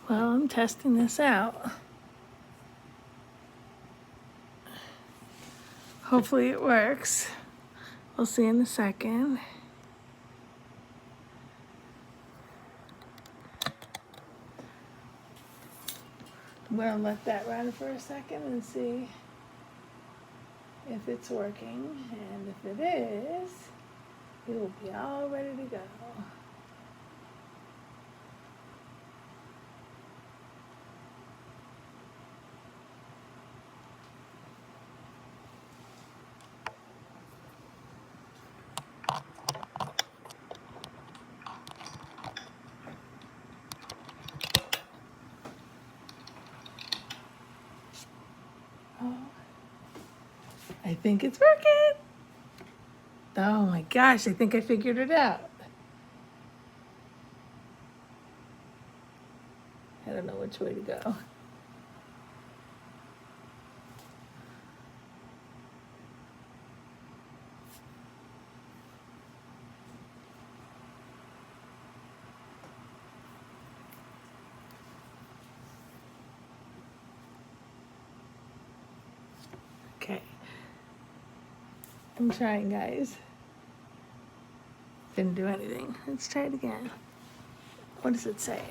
Well, I'm testing this out. Hopefully it works. We'll see in a second. I'm gonna let that run for a second and see if it's working. And if it is, we will be all ready to go. Oh, I think it's working. Oh my gosh, I think I figured it out. I don't know which way to go. Okay. I'm trying, guys. Didn't do anything. Let's try it again. What does it say?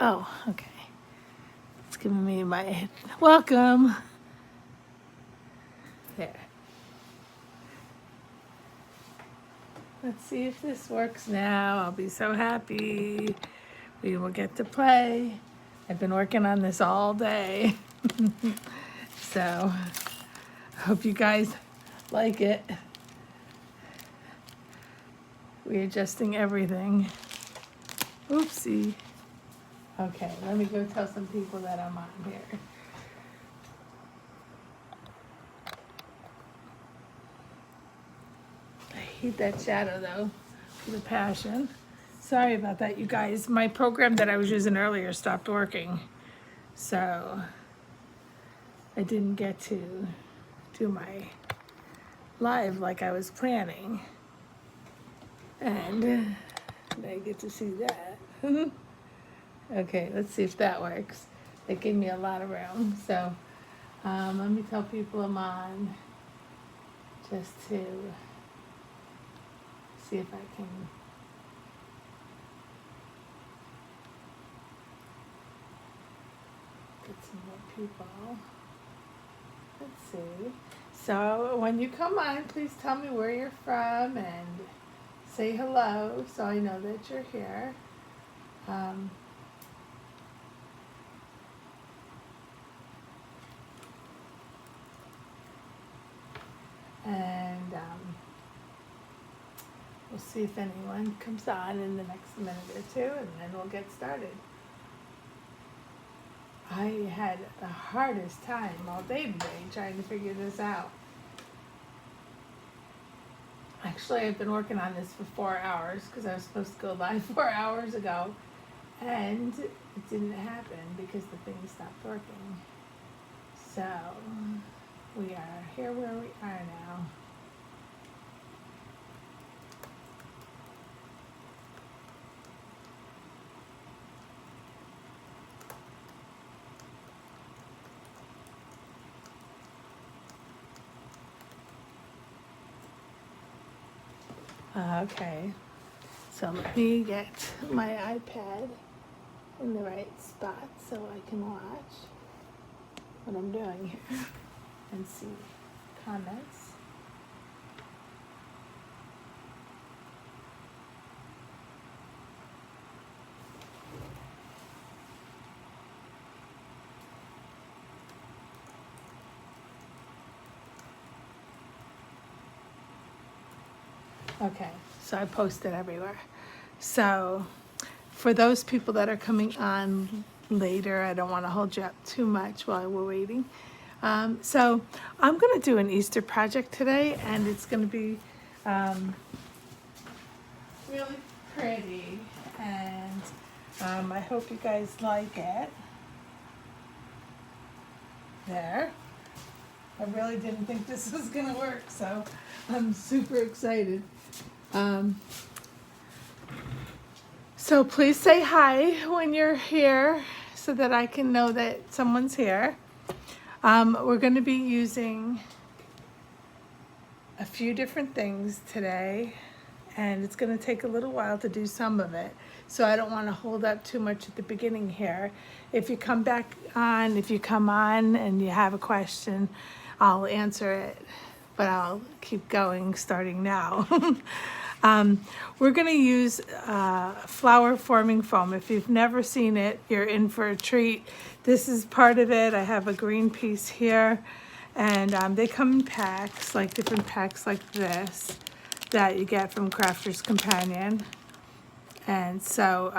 Oh, okay. It's giving me my welcome. There. Let's see if this works now. I'll be so happy. We will get to play. I've been working on this all day. So, I hope you guys like it. Readjusting everything. Oopsie. Okay, let me go tell some people that I'm on here. I hate that shadow though, with a passion. Sorry about that, you guys. My program that I was using earlier stopped working. So I didn't get to do my live like I was planning. And I get to see that. Okay, let's see if that works. It gave me a lot of room. So let me tell people I'm on just to see if I can get some more people. Let's see. So when you come on, please tell me where you're from and say hello so I know that you're here. And we'll see if anyone comes on in the next minute or two, and then we'll get started. I had the hardest time all day today trying to figure this out. Actually, I've been working on this for 4 hours because I was supposed to go live 4 hours ago, and it didn't happen because the thing stopped working. So we are here where we are now. Okay, so let me get my iPad in the right spot so I can watch what I'm doing here and see comments. Okay, so I posted everywhere. So for those people that are coming on later, I don't want to hold you up too much while we're waiting. So I'm going to do an Easter project today, and it's going to be really pretty, and I hope you guys like it. There. I really didn't think this was gonna work, so I'm super excited. So please say hi when you're here so that I can know that someone's here. We're gonna be using a few different things today, and it's gonna take a little while to do some of it. So I don't wanna hold up too much at the beginning here. If you come on and you have a question, I'll answer it, but I'll keep going starting now. We're gonna use flower forming foam. If you've never seen it, you're in for a treat. This is part of it. I have a green piece here, and they come in packs, like different packs like this that you get from Crafter's Companion. And so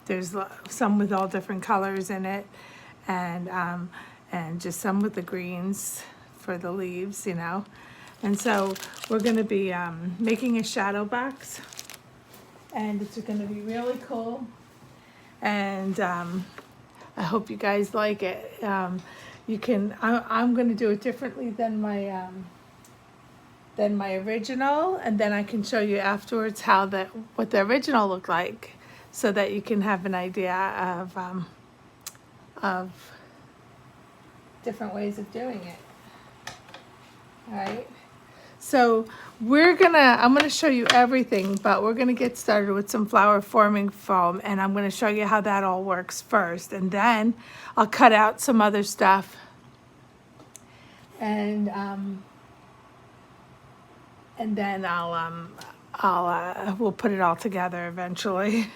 there's some with all different colors in it, and just some with the greens for the leaves, you know. And so we're going to be making a shadow box, and it's going to be really cool. And I hope you guys like it. I'm going to do it differently than my original, and then I can show you afterwards what the original looked like, so that you can have an idea of different ways of doing it. All right. So I'm gonna show you everything, but we're gonna get started with some flower forming foam, and I'm gonna show you how that all works first, and then I'll cut out some other stuff, and then we'll put it all together eventually.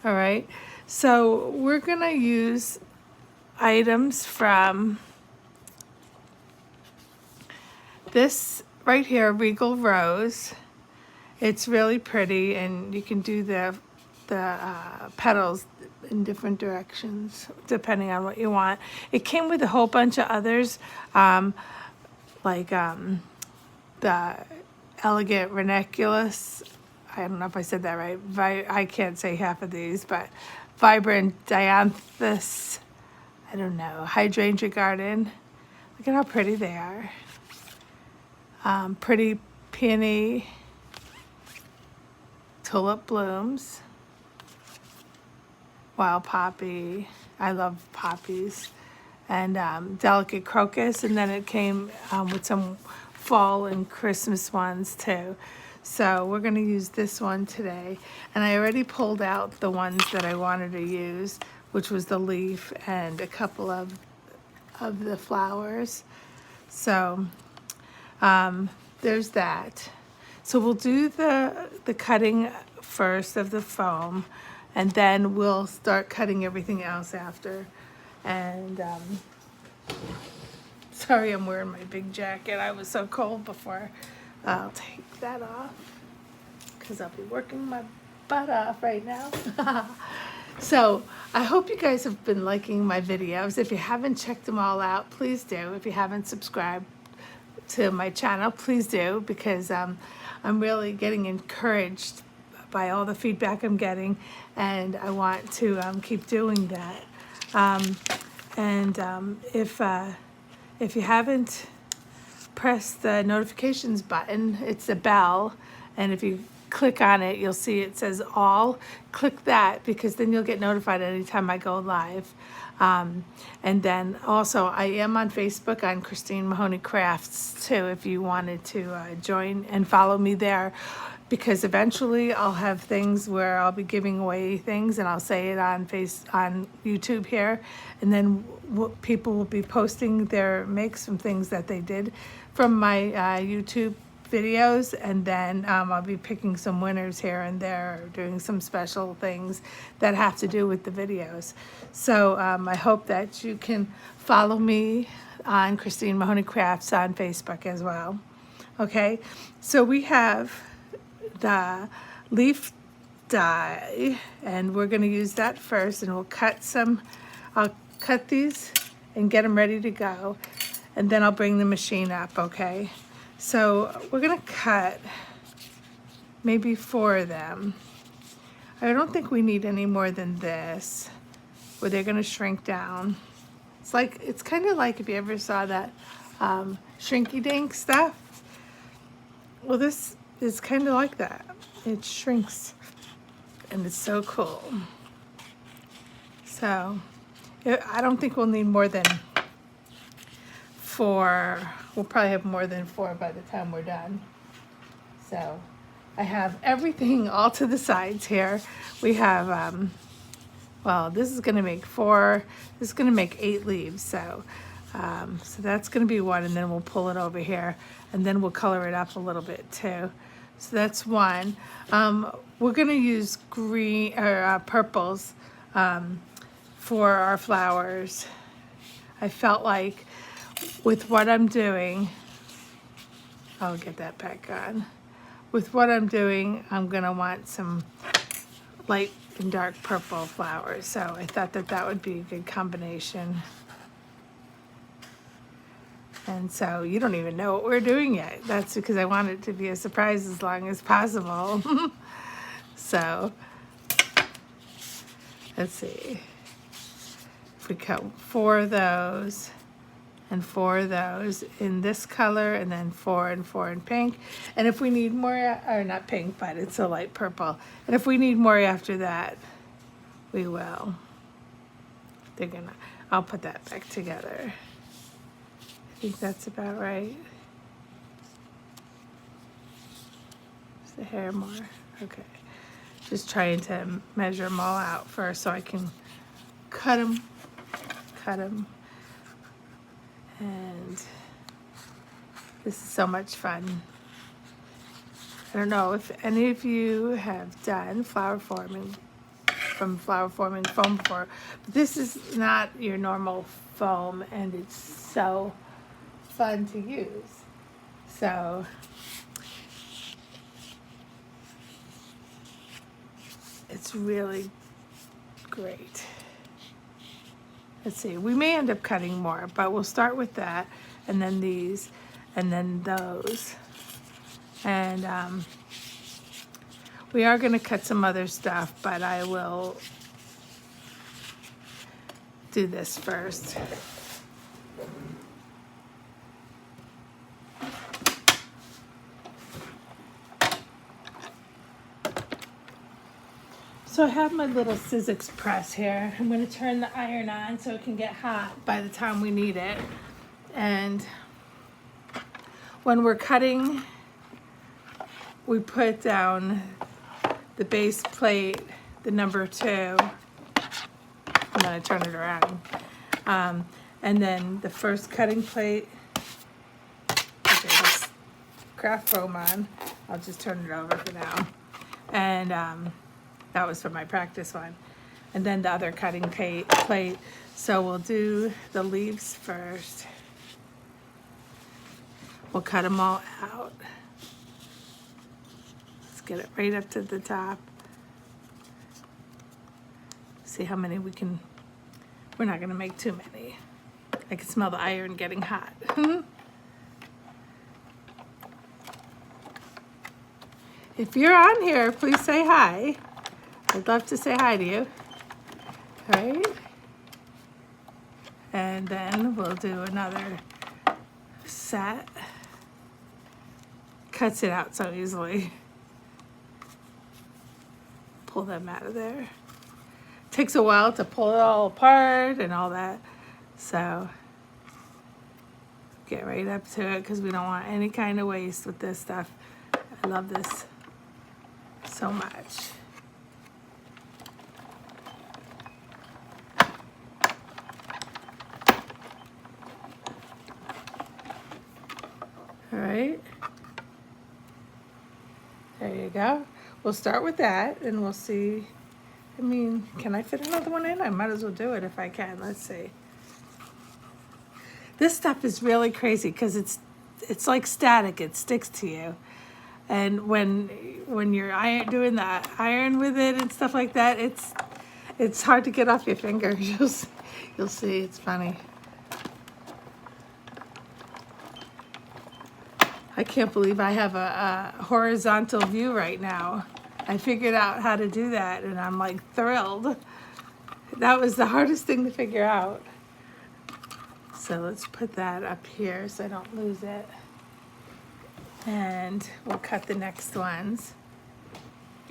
All right. So we're gonna use items from this right here, Regal Rose. It's really pretty, and you can do the petals in different directions depending on what you want. It came with a whole bunch of others, like the Elegant Ranunculus. I don't know if I said that right. I can't say half of these, but Vibrant Dianthus. I don't know. Hydrangea Garden. Look at how pretty they are. Pretty Peony, Tulip Blooms, Wild Poppy. I love poppies. And Delicate Crocus. And then it came with some fall and Christmas ones too. So we're going to use this one today. And I already pulled out the ones that I wanted to use, which was the leaf and a couple of the flowers. So there's that. So we'll do the cutting first of the foam, and then we'll start cutting everything else after. And sorry, I'm wearing my big jacket. I was so cold before. I'll take that off because I'll be working my butt off right now. So I hope you guys have been liking my videos. If you haven't checked them all out, please do. If you haven't subscribed to my channel, please do, because I'm really getting encouraged by all the feedback I'm getting, and I want to keep doing that. If you haven't pressed the notifications button, it's a bell, and if you click on it, you'll see it says all. Click that, because then you'll get notified anytime I go live. And then also I am on Facebook on Christine Mahoney Crafts too, if you wanted to join and follow me there, because eventually I'll have things where I'll be giving away things, and I'll say it on YouTube here, and then people will be posting their makes from things that they did from my YouTube videos, and then I'll be picking some winners here and there, or doing some special things that have to do with the videos. So I hope that you can follow me on Christine Mahoney Crafts on Facebook as well. Okay, so we have the leaf die, and we're going to use that first, and we'll cut some. I'll cut these and get them ready to go, and then I'll bring the machine up. Okay, so we're going to cut maybe 4 of them. I don't think we need any more than this, where they're going to shrink down. It's kind of like if you ever saw that shrinky dink stuff. Well, this is kind of like that. It shrinks and it's so cool. So I don't think we'll need more than 4. We'll probably have more than 4 by the time we're done. So I have everything all to the sides here. We have, well, this is gonna make 4, this is gonna make 8 leaves. So that's gonna be 1, and then we'll pull it over here, and then we'll color it up a little bit too. So that's 1. We're gonna use green or purples for our flowers. I felt like with what I'm doing, I'll get that back on. With what I'm doing, I'm gonna want some light and dark purple flowers. So I thought that that would be a good combination. And so you don't even know what we're doing yet. That's because I want it to be a surprise as long as possible. So let's see. If we cut 4 of those and 4 of those in this color, and then 4 and 4 in pink. And if we need more, or not pink, but it's a light purple. And if we need more after that, we will. I'll put that back together. I think that's about right. Is the hair more? Okay. Just trying to measure them all out first so I can cut them. And this is so much fun. I don't know if any of you have done flower forming foam before, but this is not your normal foam, and it's so fun to use. So it's really great. Let's see, we may end up cutting more, but we'll start with that, and then these, and then those. And we are gonna cut some other stuff, but I will do this first. So I have my little Sizzix press here. I'm going to turn the iron on so it can get hot by the time we need it. And when we're cutting, we put down the base plate, the number 2. I'm going to turn it around. And then the first cutting plate. Okay, this craft foam on. I'll just turn it over for now. And that was for my practice one. And then the other cutting plate. So we'll do the leaves first. We'll cut them all out. Let's get it right up to the top. See how many we can. We're not gonna make too many. I can smell the iron getting hot. If you're on here, please say hi. I'd love to say hi to you. All right. And then we'll do another set. Cuts it out so easily. Pull them out of there. Takes a while to pull it all apart and all that. So get right up to it because we don't want any kind of waste with this stuff. I love this so much. All right, there you go. We'll start with that and we'll see. I mean, can I fit another one in? I might as well do it if I can. Let's see. This stuff is really crazy because it's like static. It sticks to you. And when you're doing the iron with it and stuff like that, it's hard to get off your fingers. You'll see. It's funny. I can't believe I have a horizontal view right now. I figured out how to do that and I'm like thrilled. That was the hardest thing to figure out. So let's put that up here so I don't lose it. And we'll cut the next ones.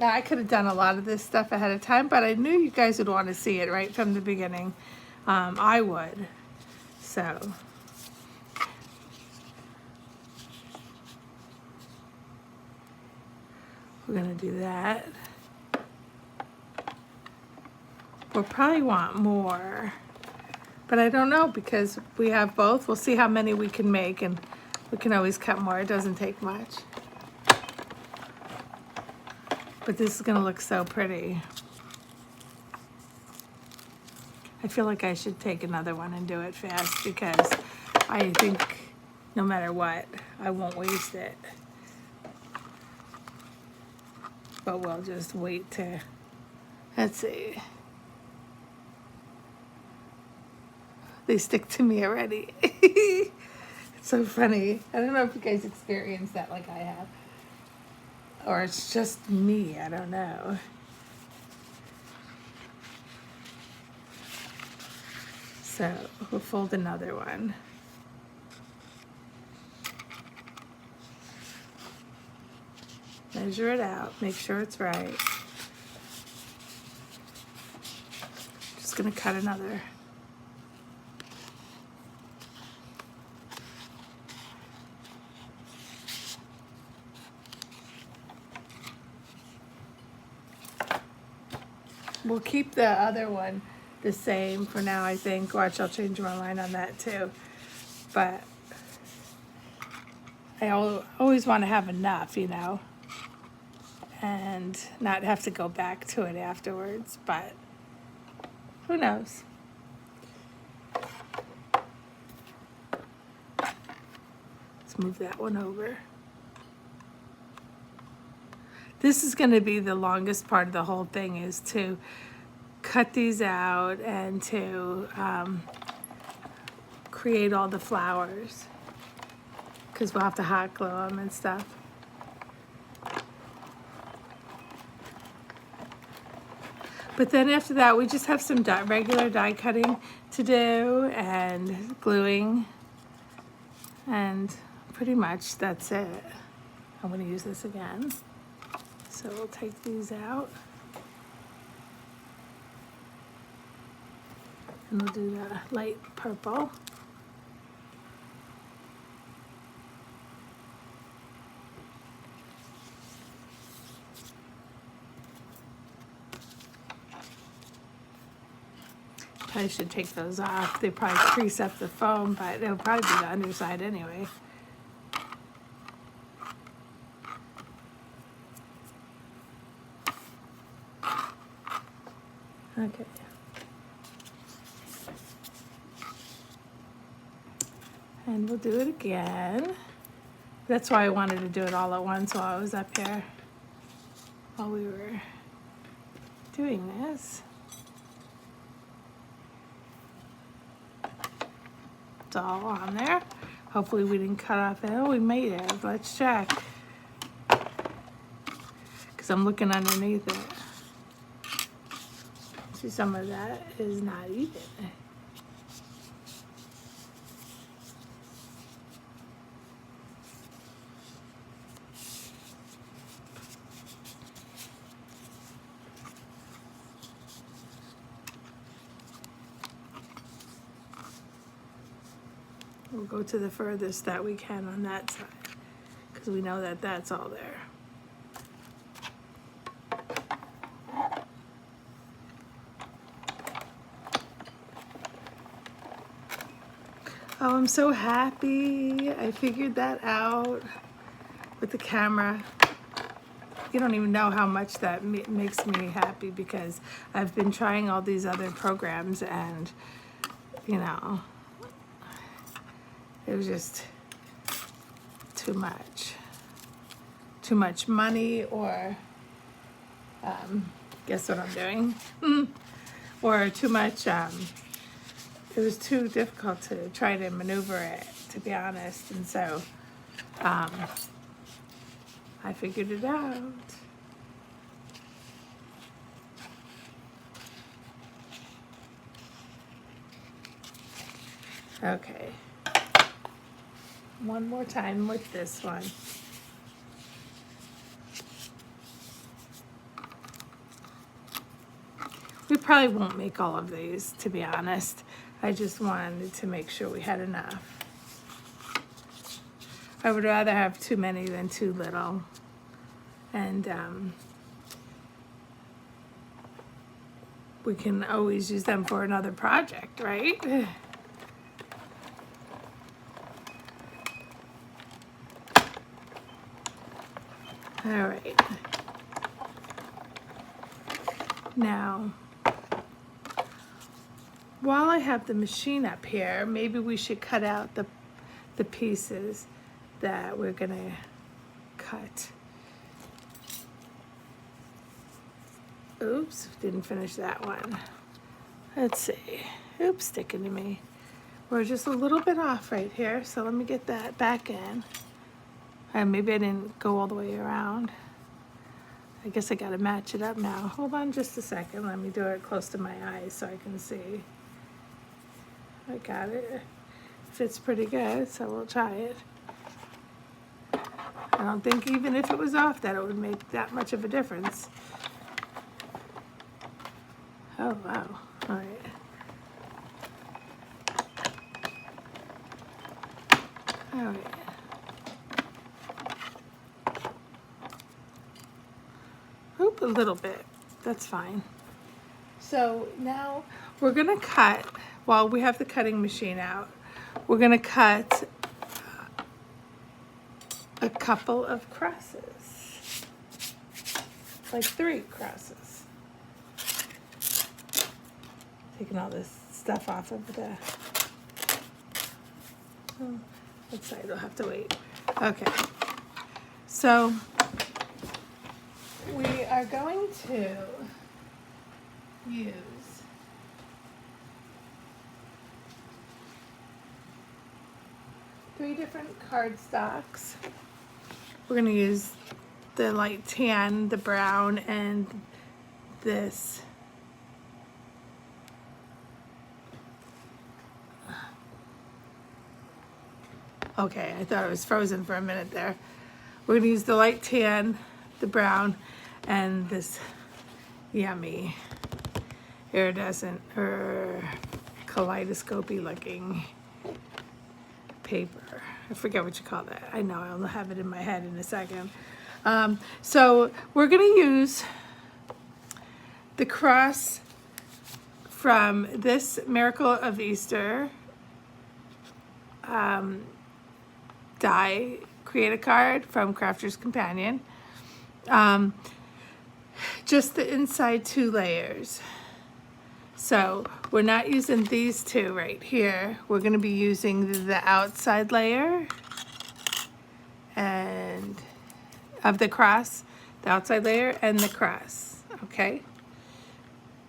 Now, I could have done a lot of this stuff ahead of time, but I knew you guys would want to see it right from the beginning. I would. So we're going to do that. We'll probably want more, but I don't know because we have both. We'll see how many we can make, and we can always cut more. It doesn't take much. But this is going to look so pretty. I feel like I should take another one and do it fast because I think no matter what, I won't waste it. But we'll just wait to, let's see. They stick to me already. It's so funny. I don't know if you guys experience that like I have. Or it's just me, I don't know. So we'll fold another one. Measure it out, make sure it's right. Just gonna cut another. We'll keep the other one the same for now, I think. Watch, I'll change my mind on that too. But I always want to have enough, you know, and not have to go back to it afterwards. But who knows? Let's move that one over. This is going to be the longest part of the whole thing, is to cut these out and to create all the flowers, because we'll have to hot glue them and stuff. But then after that, we just have some regular die cutting to do and gluing, and pretty much that's it. I'm going to use this again. So we'll take these out. And we'll do the light purple. Probably should take those off. They probably crease up the foam, but it'll probably be the underside anyway. Okay. And we'll do it again. That's why I wanted to do it all at once while I was up here, while we were doing this. It's all on there. Hopefully we didn't cut off it. Oh, we made it. Let's check. Because I'm looking underneath it. See, some of that is not even. We'll go to the furthest that we can on that side, because we know that that's all there. Oh, I'm so happy. I figured that out with the camera. You don't even know how much that makes me happy, because I've been trying all these other programs and, you know, it was just too much. Too much money, or guess what I'm doing? Or too much, it was too difficult to try to maneuver it, to be honest. And so I figured it out. Okay. One more time with this one. We probably won't make all of these, to be honest. I just wanted to make sure we had enough. I would rather have too many than too little. And we can always use them for another project, right? All right. Now, while I have the machine up here, maybe we should cut out the pieces that we're gonna cut. Oops, didn't finish that one. Let's see. Oops, sticking to me. We're just a little bit off right here, so let me get that back in. Maybe I didn't go all the way around. I guess I gotta match it up now. Hold on just a second. Let me do it close to my eyes so I can see. I got it. Fits pretty good, so we'll try it. I don't think even if it was off that it would make that much of a difference. Oh, wow. All right. All right. Oop, a little bit. That's fine. So now we're gonna cut, while we have the cutting machine out, we're gonna cut a couple of crosses, like 3 crosses. Taking all this stuff off of the, let's say they'll have to wait. Okay, so we are going to use three different cardstocks. We're going to use the light tan, the brown, and this. Okay, I thought it was frozen for a minute there. We're going to use the light tan, the brown, and this yummy iridescent or kaleidoscopy looking paper. I forget what you call that. I know, I'll have it in my head in a second. So we're going to use the cross from this Miracle of Easter die create a card from Crafter's Companion. Just the inside 2 layers. So we're not using these 2 right here. We're going to be using the outside layer and of the cross, the outside layer and the cross. Okay.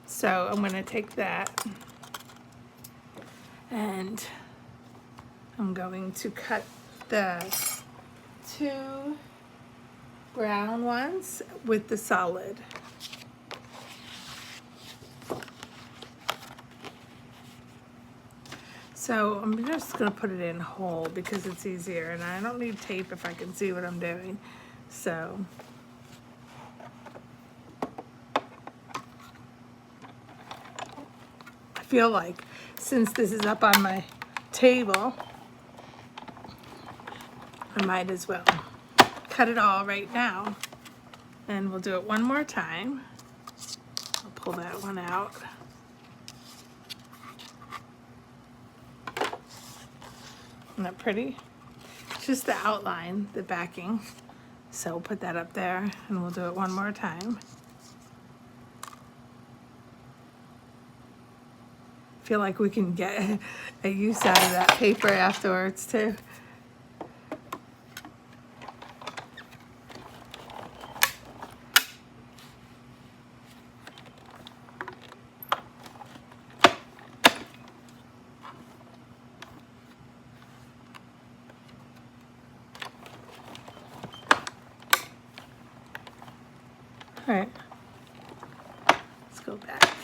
So I'm going to take that and I'm going to cut the 2 brown ones with the solid. So I'm just going to put it in whole because it's easier, and I don't need tape if I can see what I'm doing. So I feel like since this is up on my table, I might as well cut it all right now. And we'll do it one more time. I'll pull that one out. Isn't that pretty? Just the outline, the backing. So we'll put that up there and we'll do it one more time. Feel like we can get a use out of that paper afterwards too. All right, let's go back.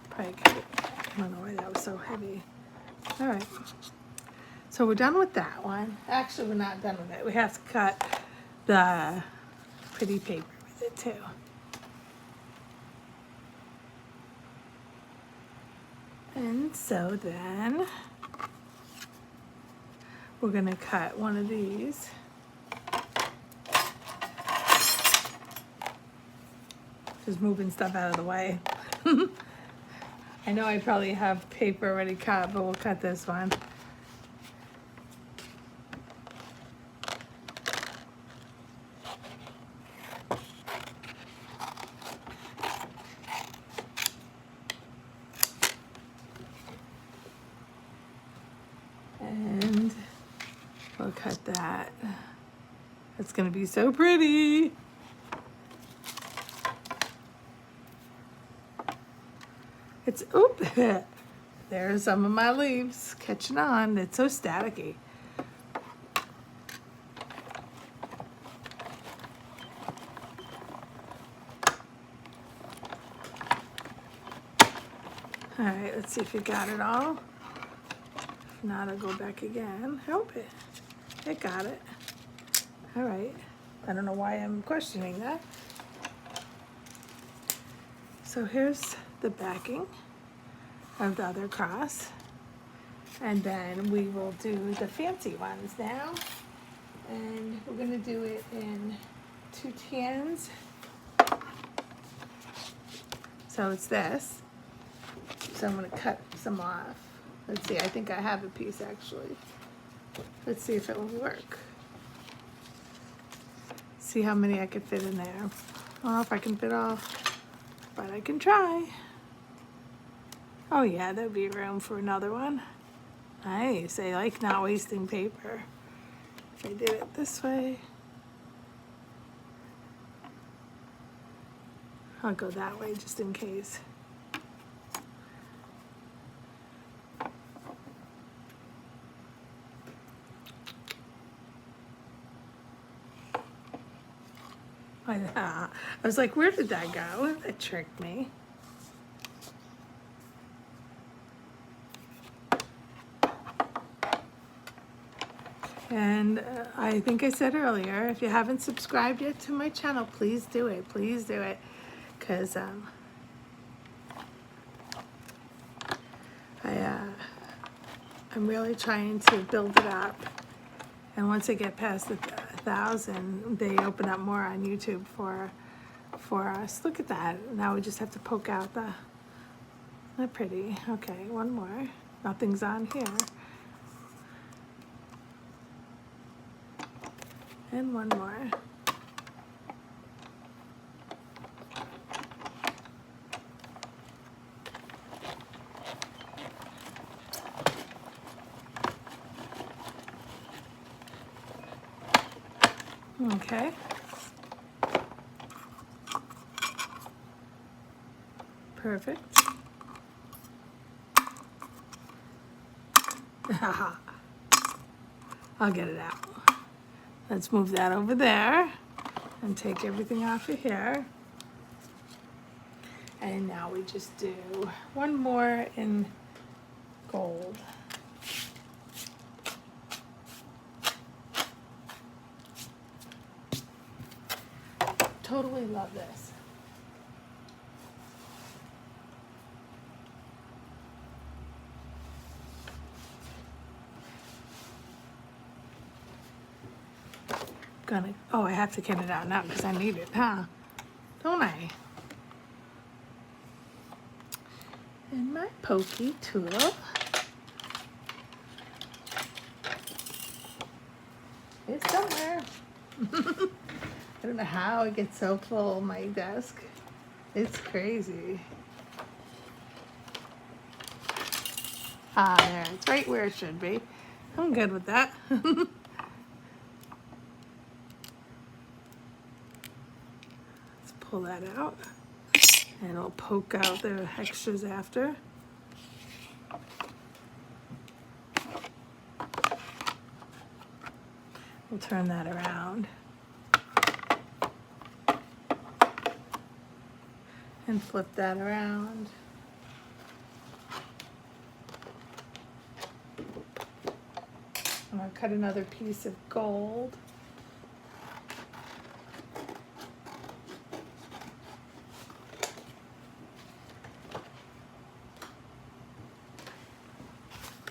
Probably could, I don't know why that was so heavy. All right. So we're done with that one. Actually, we're not done with it. We have to cut the pretty paper with it too. And so then we're going to cut one of these. Just moving stuff out of the way. I know I probably have paper already cut, but we'll cut this one. And we'll cut that. It's gonna be so pretty. It's, oop, there's some of my leaves catching on. It's so staticky. All right, let's see if you got it all. If not, I'll go back again. Hope it got it. All right. I don't know why I'm questioning that. So here's the backing of the other cross. And then we will do the fancy ones now. And we're gonna do it in 2 tans. So it's this. So I'm gonna cut some off. Let's see, I think I have a piece actually. Let's see if it will work. See how many I could fit in there. I don't know if I can fit all, but I can try. Oh yeah, there'd be room for another one. Nice, I like not wasting paper. If I did it this way. I'll go that way just in case. I was like, where did that go? That tricked me. And I think I said earlier, if you haven't subscribed yet to my channel, please do it. Please do it. Because I'm really trying to build it up. And once I get past the 1,000, they open up more on YouTube for us. Look at that. Now we just have to poke out the, they're pretty. Okay, one more. Nothing's on here. And one more. Okay. Perfect. I'll get it out. Let's move that over there and take everything off of here. And now we just do one more in gold. Totally love this. Oh, I have to get it out now because I need it, huh? Don't I? And my pokey tool. It's somewhere. I don't know how it gets so full, my desk. It's crazy. Ah, there, it's right where it should be. I'm good with that. Let's pull that out. And it'll poke out the extras after. We'll turn that around. And flip that around. want to cut another piece of gold.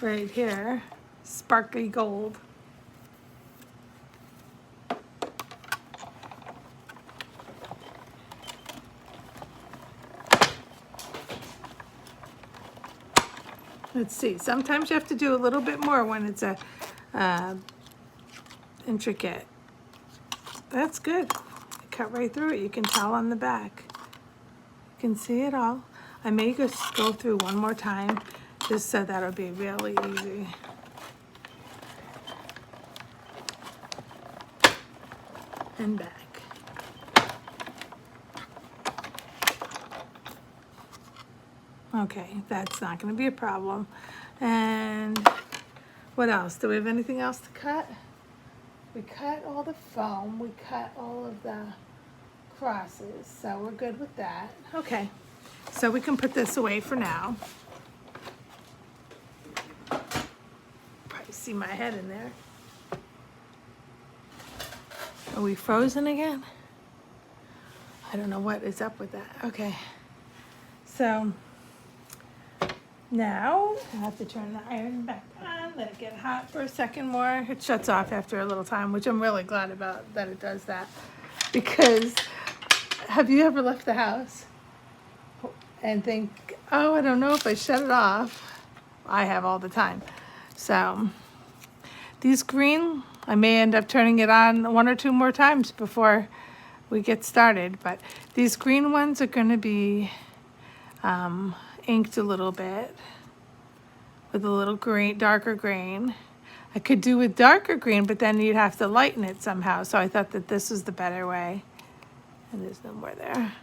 Right here, sparkly gold. Let's see, sometimes you have to do a little bit more when it's a intricate. That's good. Cut right through it. You can tell on the back. You can see it all. I may just go through one more time just so that'll be really easy. And back. Okay, that's not going to be a problem. And what else? Do we have anything else to cut? We cut all the foam. We cut all of the crosses. So we're good with that. Okay, so we can put this away for now. Probably see my head in there. Are we frozen again? I don't know what is up with that. Okay, so now I have to turn the iron back on, let it get hot for a second more. It shuts off after a little time, which I'm really glad about that it does that. Because have you ever left the house and think, oh, I don't know if I shut it off? I have all the time. So these green, I may end up turning it on one or two more times before we get started. But these green ones are going to be inked a little bit with a little green, darker green. I could do with darker green, but then you'd have to lighten it somehow. So I thought that this was the better way. And there's no more there.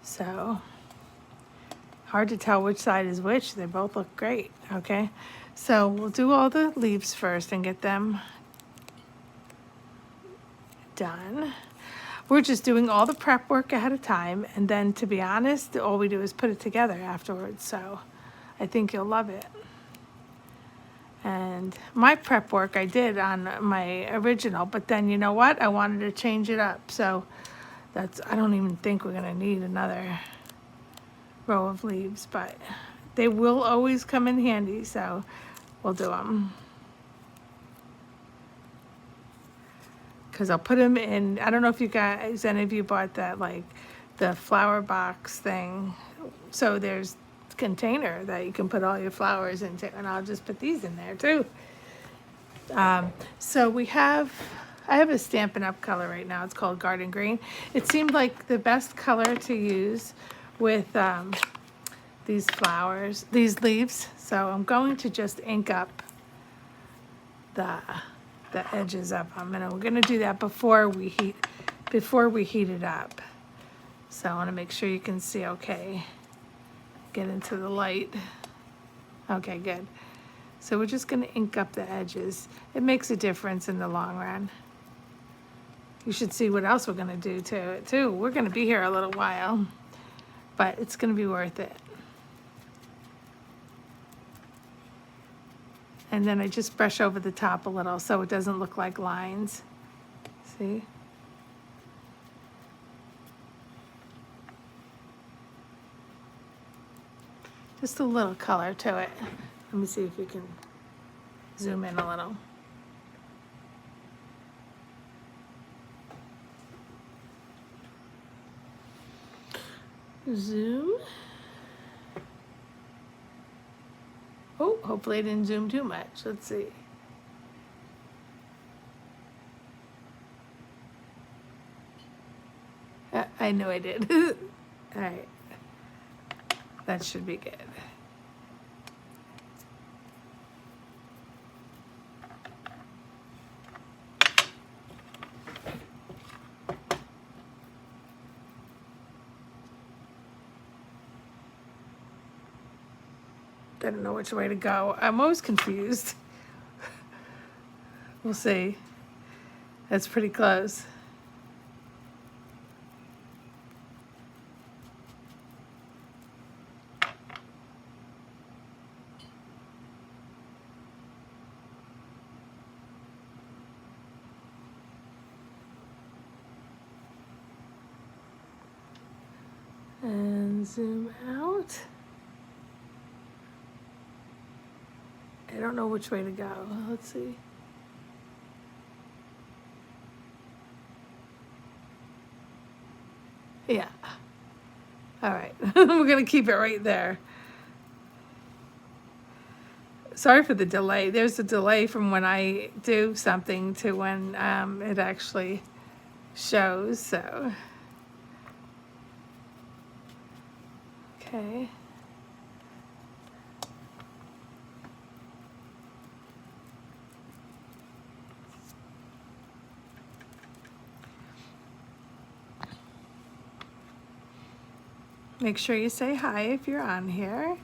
So hard to tell which side is which. They both look great. Okay, so we'll do all the leaves first and get them done. We're just doing all the prep work ahead of time, and then, to be honest, all we do is put it together afterwards. So I think you'll love it. And my prep work I did on my original, but then you know what? I wanted to change it up. So I don't even think we're gonna need another row of leaves, but they will always come in handy, so we'll do them. Because I'll put them in, I don't know if you guys, any of you bought that, like the flower box thing. So there's a container that you can put all your flowers into, and I'll just put these in there too. So I have a Stampin' Up! Color right now. It's called Garden Green. It seemed like the best color to use with these flowers, these leaves. So I'm going to just ink up the edges of them, and we're going to do that before we heat it up. So I want to make sure you can see okay. Get into the light. Okay, good. So we're just going to ink up the edges. It makes a difference in the long run. You should see what else we're going to do to it too. We're going to be here a little while, but it's going to be worth it. And then I just brush over the top a little so it doesn't look like lines. See? Just a little color to it. Let me see if we can zoom in a little. Zoom. Oh, hopefully I didn't zoom too much. Let's see. I know I did. All right. That should be good. I don't know which way to go. I'm always confused. We'll see. That's pretty close. zoom out. I don't know which way to go. Let's see. Yeah. All right. We're going to keep it right there. Sorry for the delay. There's a delay from when I do something to when it actually shows. So, okay. Make sure you say hi if you're on here.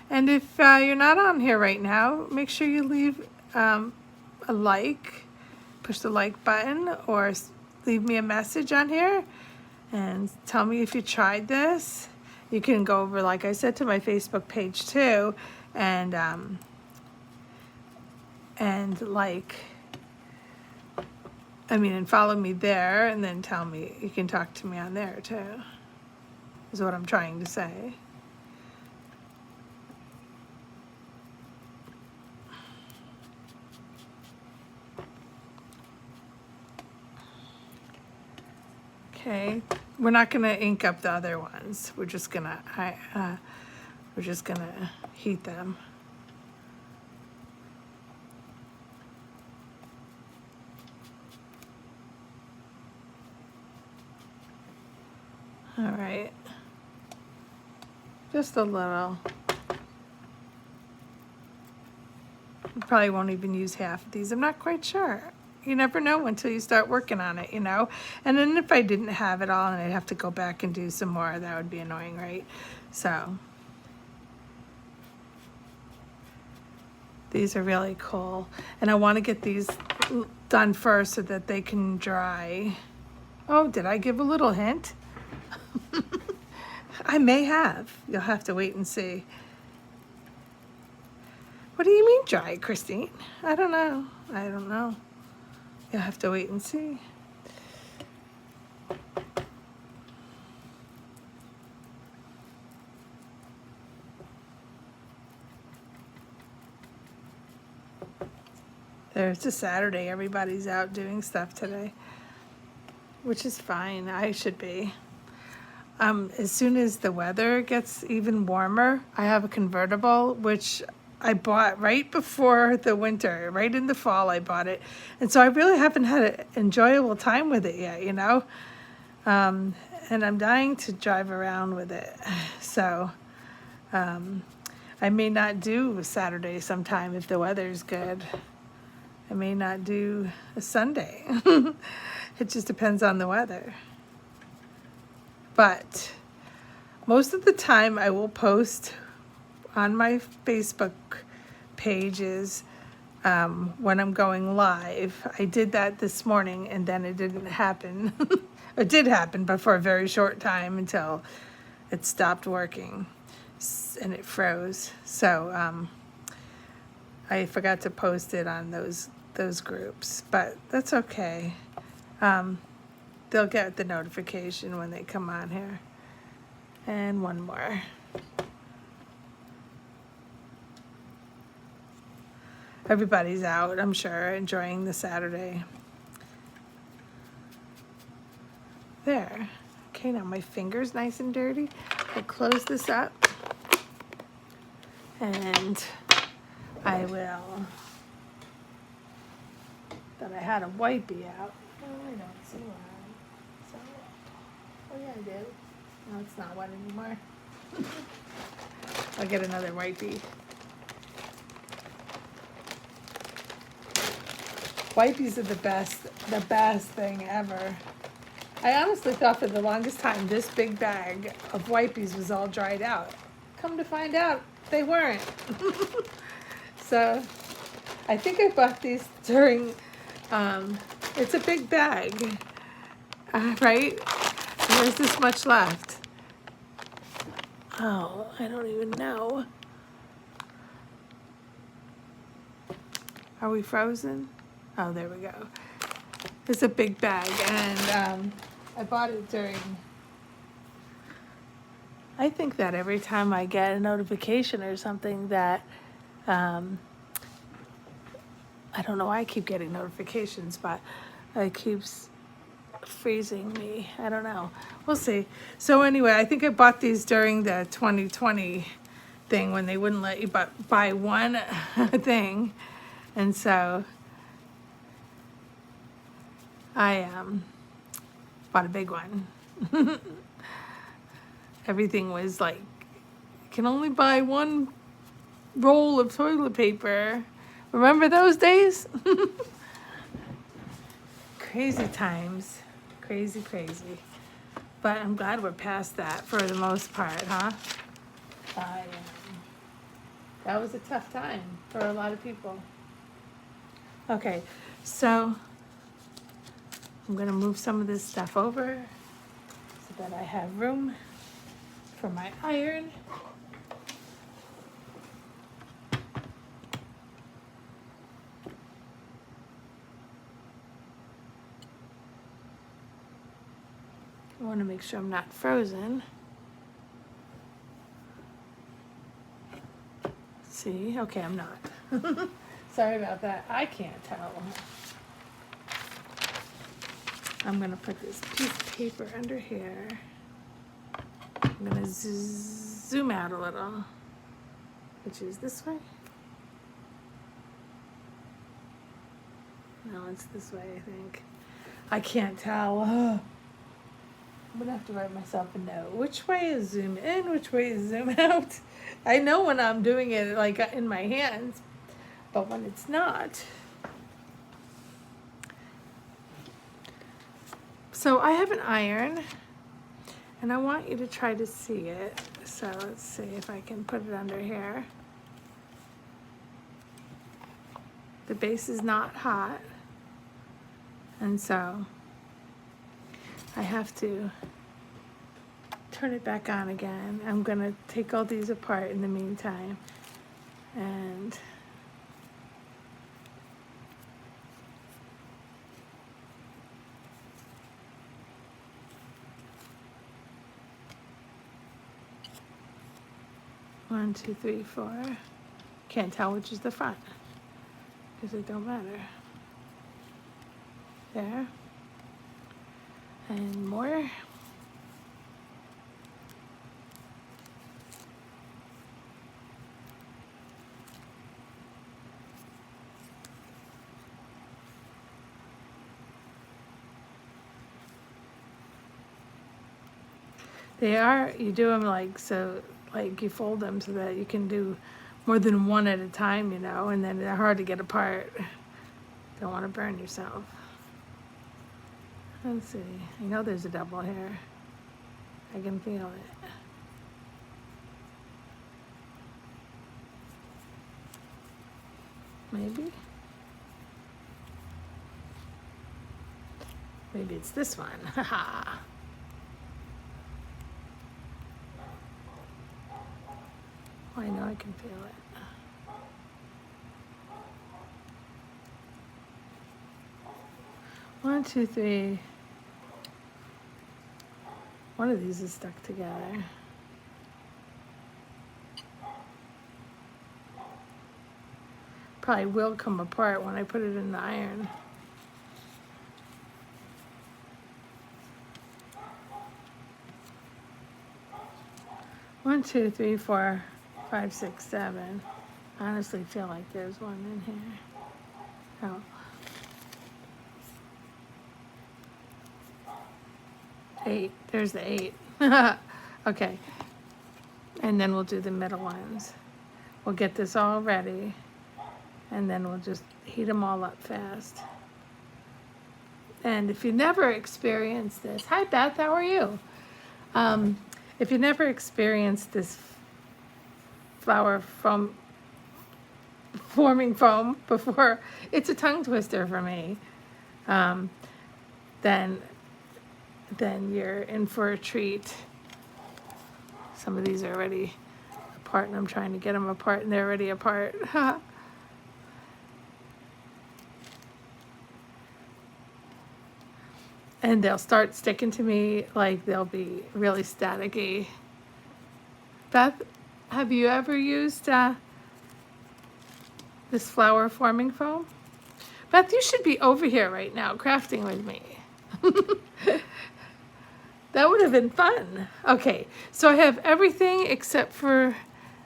And if you're not on here right now, make sure you leave a like, push the like button, or leave me a message on here and tell me if you tried this. You can go over, like I said, to my Facebook page too, and and follow me there, and then tell me, you can talk to me on there too, is what I'm trying to say. Okay, we're not gonna ink up the other ones. We're just gonna heat them. All right, just a little. You probably won't even use half of these. I'm not quite sure. You never know until you start working on it, you know? And then if I didn't have it all and I'd have to go back and do some more, that would be annoying, right? So, these are really cool. And I want to get these done first so that they can dry. Oh, did I give a little hint? I may have. You'll have to wait and see. What do you mean dry, Christine? I don't know. I don't know. You'll have to wait and see. There's a Saturday. Everybody's out doing stuff today, which is fine. I should be. As soon as the weather gets even warmer, I have a convertible, which I bought right before the winter, right in the fall I bought it. And so I really haven't had an enjoyable time with it yet, you know? And I'm dying to drive around with it. So I may not do Saturday sometime if the weather's good. I may not do a Sunday. It just depends on the weather. But most of the time I will post on my Facebook pages when I'm going live. I did that this morning and then it didn't happen. It did happen, but for a very short time until it stopped working and it froze. So I forgot to post it on those groups, but that's okay. They'll get the notification when they come on here. And one more. Everybody's out, I'm sure, enjoying the Saturday. There. Okay, now my finger's nice and dirty. I'll close this up. And I will. Thought I had a wipey out. Oh, I don't see one. So, oh yeah, I did. No, it's not one anymore. I'll get another wipey. Wipies are the best thing ever. I honestly thought for the longest time this big bag of wipies was all dried out. Come to find out, they weren't. So, I think I bought these during, it's a big bag, right? And there's this much left. Oh, I don't even know. Are we frozen? Oh, there we go. It's a big bag, and I bought it during I think that every time I get a notification or something that, I don't know why I keep getting notifications, but it keeps freezing me. I don't know. We'll see. So anyway, I think I bought these during the 2020 thing when they wouldn't let you buy one thing. And so I bought a big one. Everything was like, you can only buy one roll of toilet paper. Remember those days? Crazy times. Crazy, crazy. But I'm glad we're past that for the most part, huh? That was a tough time for a lot of people. Okay, so I'm gonna move some of this stuff over so that I have room for my iron. I want to make sure I'm not frozen. See, okay, I'm not. Sorry about that. I can't tell. I'm gonna put this piece of paper under here. I'm gonna zoom out a little, which is this way. No, it's this way, I think. I can't tell. Ugh. I'm gonna have to write myself a note. Which way is zoom in? Which way is zoom out? I know when I'm doing it like in my hands, but when it's not. So I have an iron, and I want you to try to see it. So let's see if I can put it under here. The base is not hot, and so I have to turn it back on again. I'm gonna take all these apart in the meantime, and one, two, three, four. Can't tell which is the front because it don't matter. There. And more. They are, you do them like, so, like you fold them so that you can do more than one at a time, you know, and then they're hard to get apart. Don't want to burn yourself. Let's see. I know there's a double here. I can feel it. Maybe. Maybe it's this one. Haha. Oh, I know I can feel it. One, two, three. One of these is stuck together. Probably will come apart when I put it in the iron. One, two, three, four, 5, 6, 7. I honestly feel like there's one in here. Oh. Eight. There's the 8. Okay. And then we'll do the middle ones. We'll get this all ready, and then we'll just heat them all up fast. And if you never experienced this, hi Beth, how are you? If you never experienced this flour from forming foam before, it's a tongue twister for me. Then you're in for a treat. Some of these are already apart, and I'm trying to get them apart, and they're already apart. And they'll start sticking to me, like they'll be really staticky. Beth, have you ever used this flower forming foam? Beth, you should be over here right now crafting with me. That would have been fun. Okay, so I have everything except for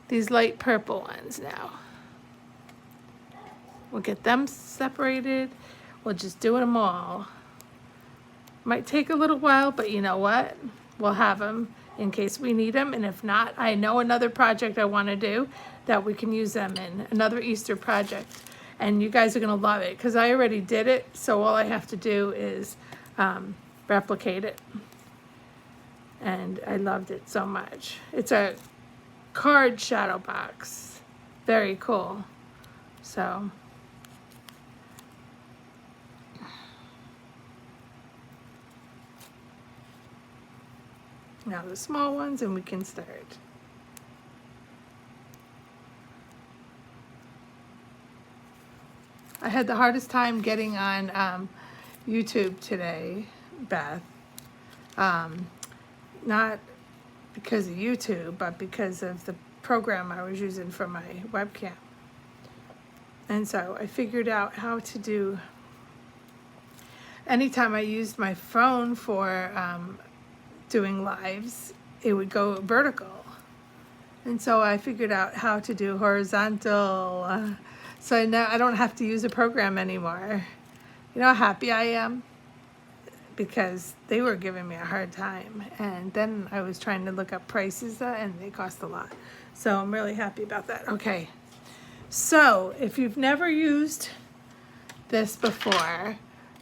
these light purple ones now. We'll get them separated. We'll just do them all. Might take a little while, but you know what? We'll have them in case we need them. And if not, I know another project I want to do that we can use them in. Another Easter project. And you guys are going to love it because I already did it. So all I have to do is replicate it. And I loved it so much. It's a card shadow box. Very cool. So now the small ones and we can start. I had the hardest time getting on YouTube today, Beth. Not because of YouTube, but because of the program I was using for my webcam. And so I figured out how to do, anytime I used my phone for doing lives, it would go vertical. And so I figured out how to do horizontal. So now I don't have to use a program anymore. You know how happy I am? Because they were giving me a hard time. And then I was trying to look up prices and they cost a lot. So I'm really happy about that. Okay. So if you've never used this before,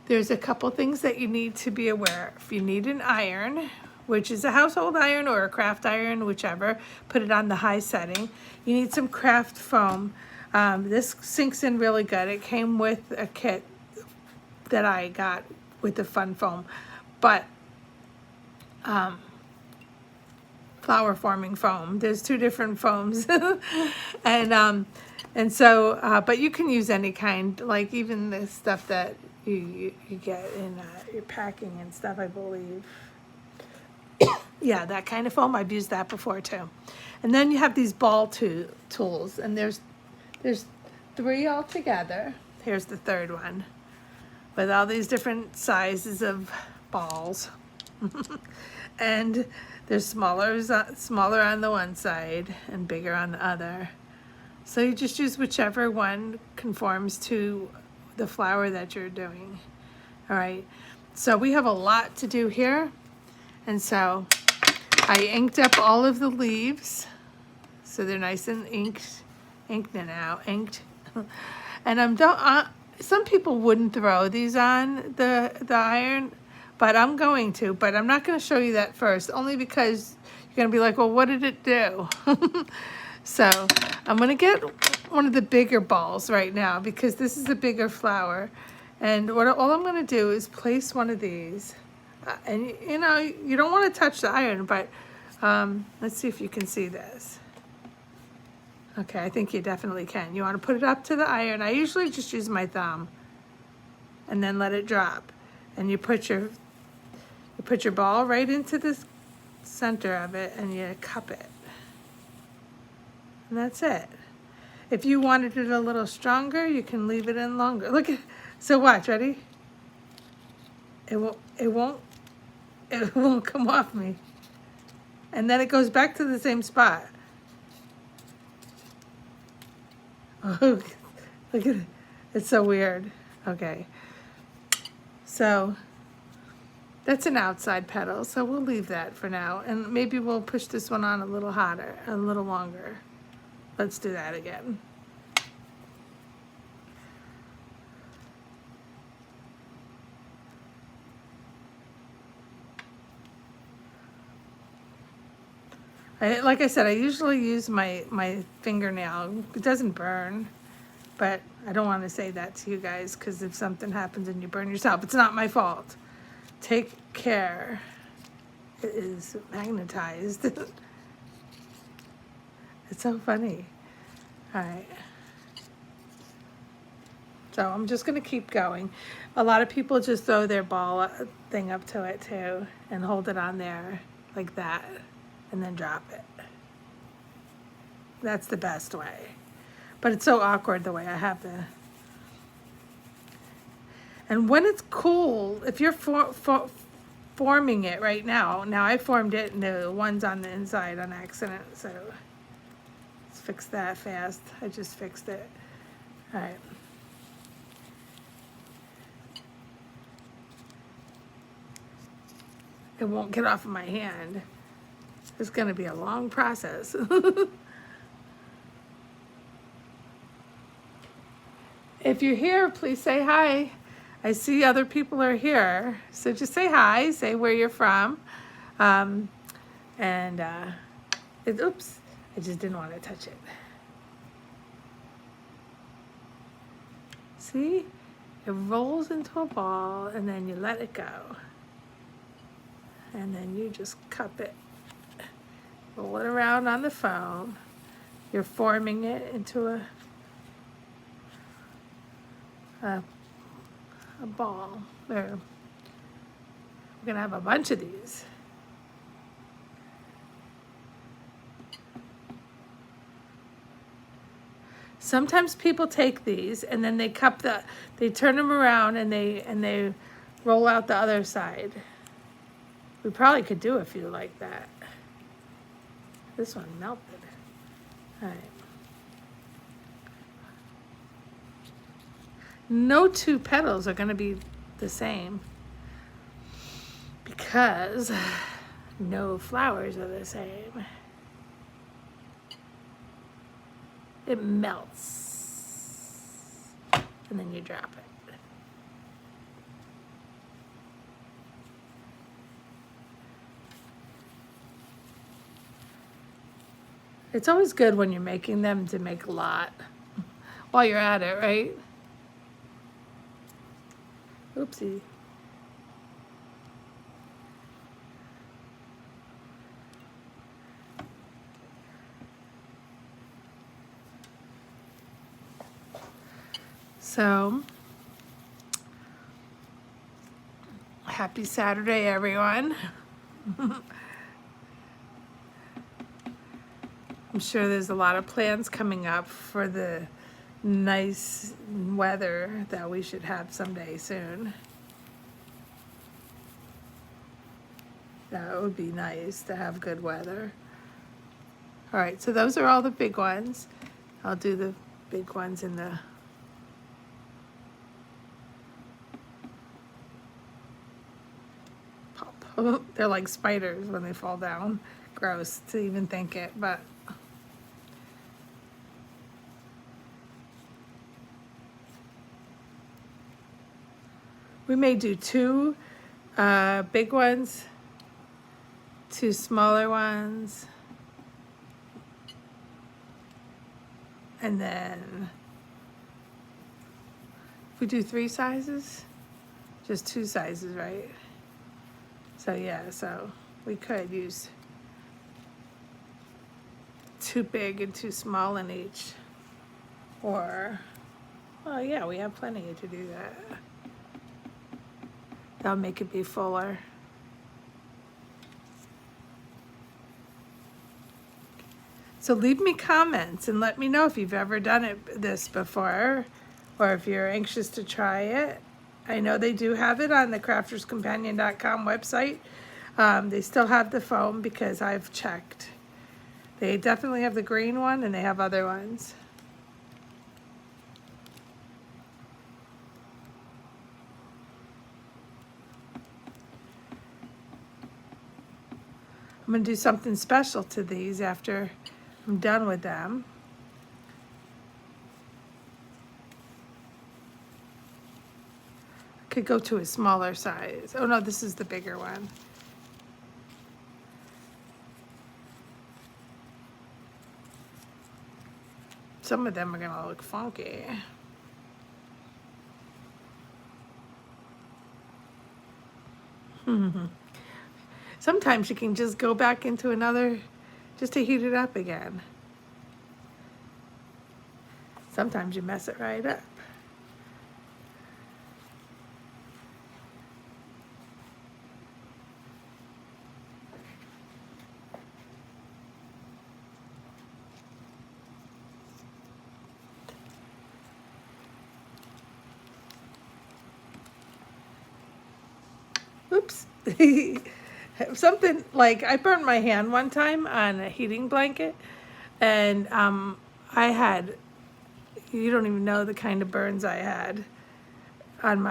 there's a couple things that you need to be aware of. You need an iron, which is a household iron or a craft iron, whichever. Put it on the high setting. You need some craft foam. This sinks in really good. It came with a kit that I got with the fun foam, but flower forming foam. There's two different foams, and so but you can use any kind, like even the stuff that you get in your packing and stuff, I believe. Yeah, that kind of foam. I've used that before too. And then you have these ball tools, and there's 3 altogether. Here's the third one, with all these different sizes of balls. And they're smaller on the one side and bigger on the other. So you just use whichever one conforms to the flower that you're doing. All right, so we have a lot to do here. And so I inked up all of the leaves. So they're nice and inked now. And some people wouldn't throw these on the iron, but I'm going to. But I'm not going to show you that first, only because you're going to be like, well, what did it do? So I'm going to get one of the bigger balls right now because this is a bigger flower. And all I'm going to do is place one of these. And you know, you don't want to touch the iron, but let's see if you can see this. Okay, I think you definitely can. You want to put it up to the iron. I usually just use my thumb and then let it drop. And you put your ball right into the center of it and you cup it. And that's it. If you wanted it a little stronger, you can leave it in longer. Look at, so watch, ready? It won't come off me. And then it goes back to the same spot. Oh, look at it. It's so weird. Okay. So that's an outside petal, so we'll leave that for now. And maybe we'll push this one on a little hotter, a little longer. Let's do that again. Like I said, I usually use my fingernail. It doesn't burn, but I don't want to say that to you guys because if something happens and you burn yourself, it's not my fault. Take care. It is magnetized. It's so funny. All right. So I'm just going to keep going. A lot of people just throw their ball thing up to it too and hold it on there like that and then drop it. And that's it. If you wanted it a little stronger, you can leave it in longer. Let's do that again. Okay. So I'm just going to keep going. A lot of people just throw their ball thing up to it too and hold it on there like that and then drop it. That's the best way. But it's so awkward the way I have the... And when it's cool, if you're forming it right now, I formed it and the one's on the inside on accident, so let's fix that fast. I just fixed it. All right. It won't get off of my hand. It's gonna be a long process. If you're here, please say hi. I see other people are here, so just say hi, say where you're from. Oops, I just didn't want to touch it. See, it rolls into a ball and then you let it go. And then you just cup it, roll it around on the foam. You're forming it into a ball. There. We're gonna have a bunch of these. Sometimes people take these and then they they turn them around and they roll out the other side. We probably could do a few like that. This one melted. All right. No two petals are going to be the same because no flowers are the same. It melts and then you drop it. It's always good when you're making them to make a lot while you're at it, right? Oopsie. So, happy Saturday, everyone. I'm sure there's a lot of plans coming up for the nice weather that we should have someday soon. That would be nice to have good weather. All right, so those are all the big ones. I'll do the big ones in the pop. They're like spiders when they fall down. Gross to even think it, but we may do two big ones, two smaller ones, and then if we do 3 sizes, just 2 sizes, right? So yeah, so we could use 2 big and 2 small in each, or, well, yeah, we have plenty to do that. That'll make it be fuller. So leave me comments and let me know if you've ever done this before, or if you're anxious to try it. I know they do have it on the crafterscompanion.com website. They still have the foam because I've checked. They definitely have the green one and they have other ones. I'm going to do something special to these after I'm done with them. I could go to a smaller size. Oh no, this is the bigger one. Some of them are going to look funky. Sometimes you can just go back into another just to heat it up again. Sometimes you mess it right up. something like I burned my hand one time on a heating blanket, and I had, you don't even know the kind of burns I had on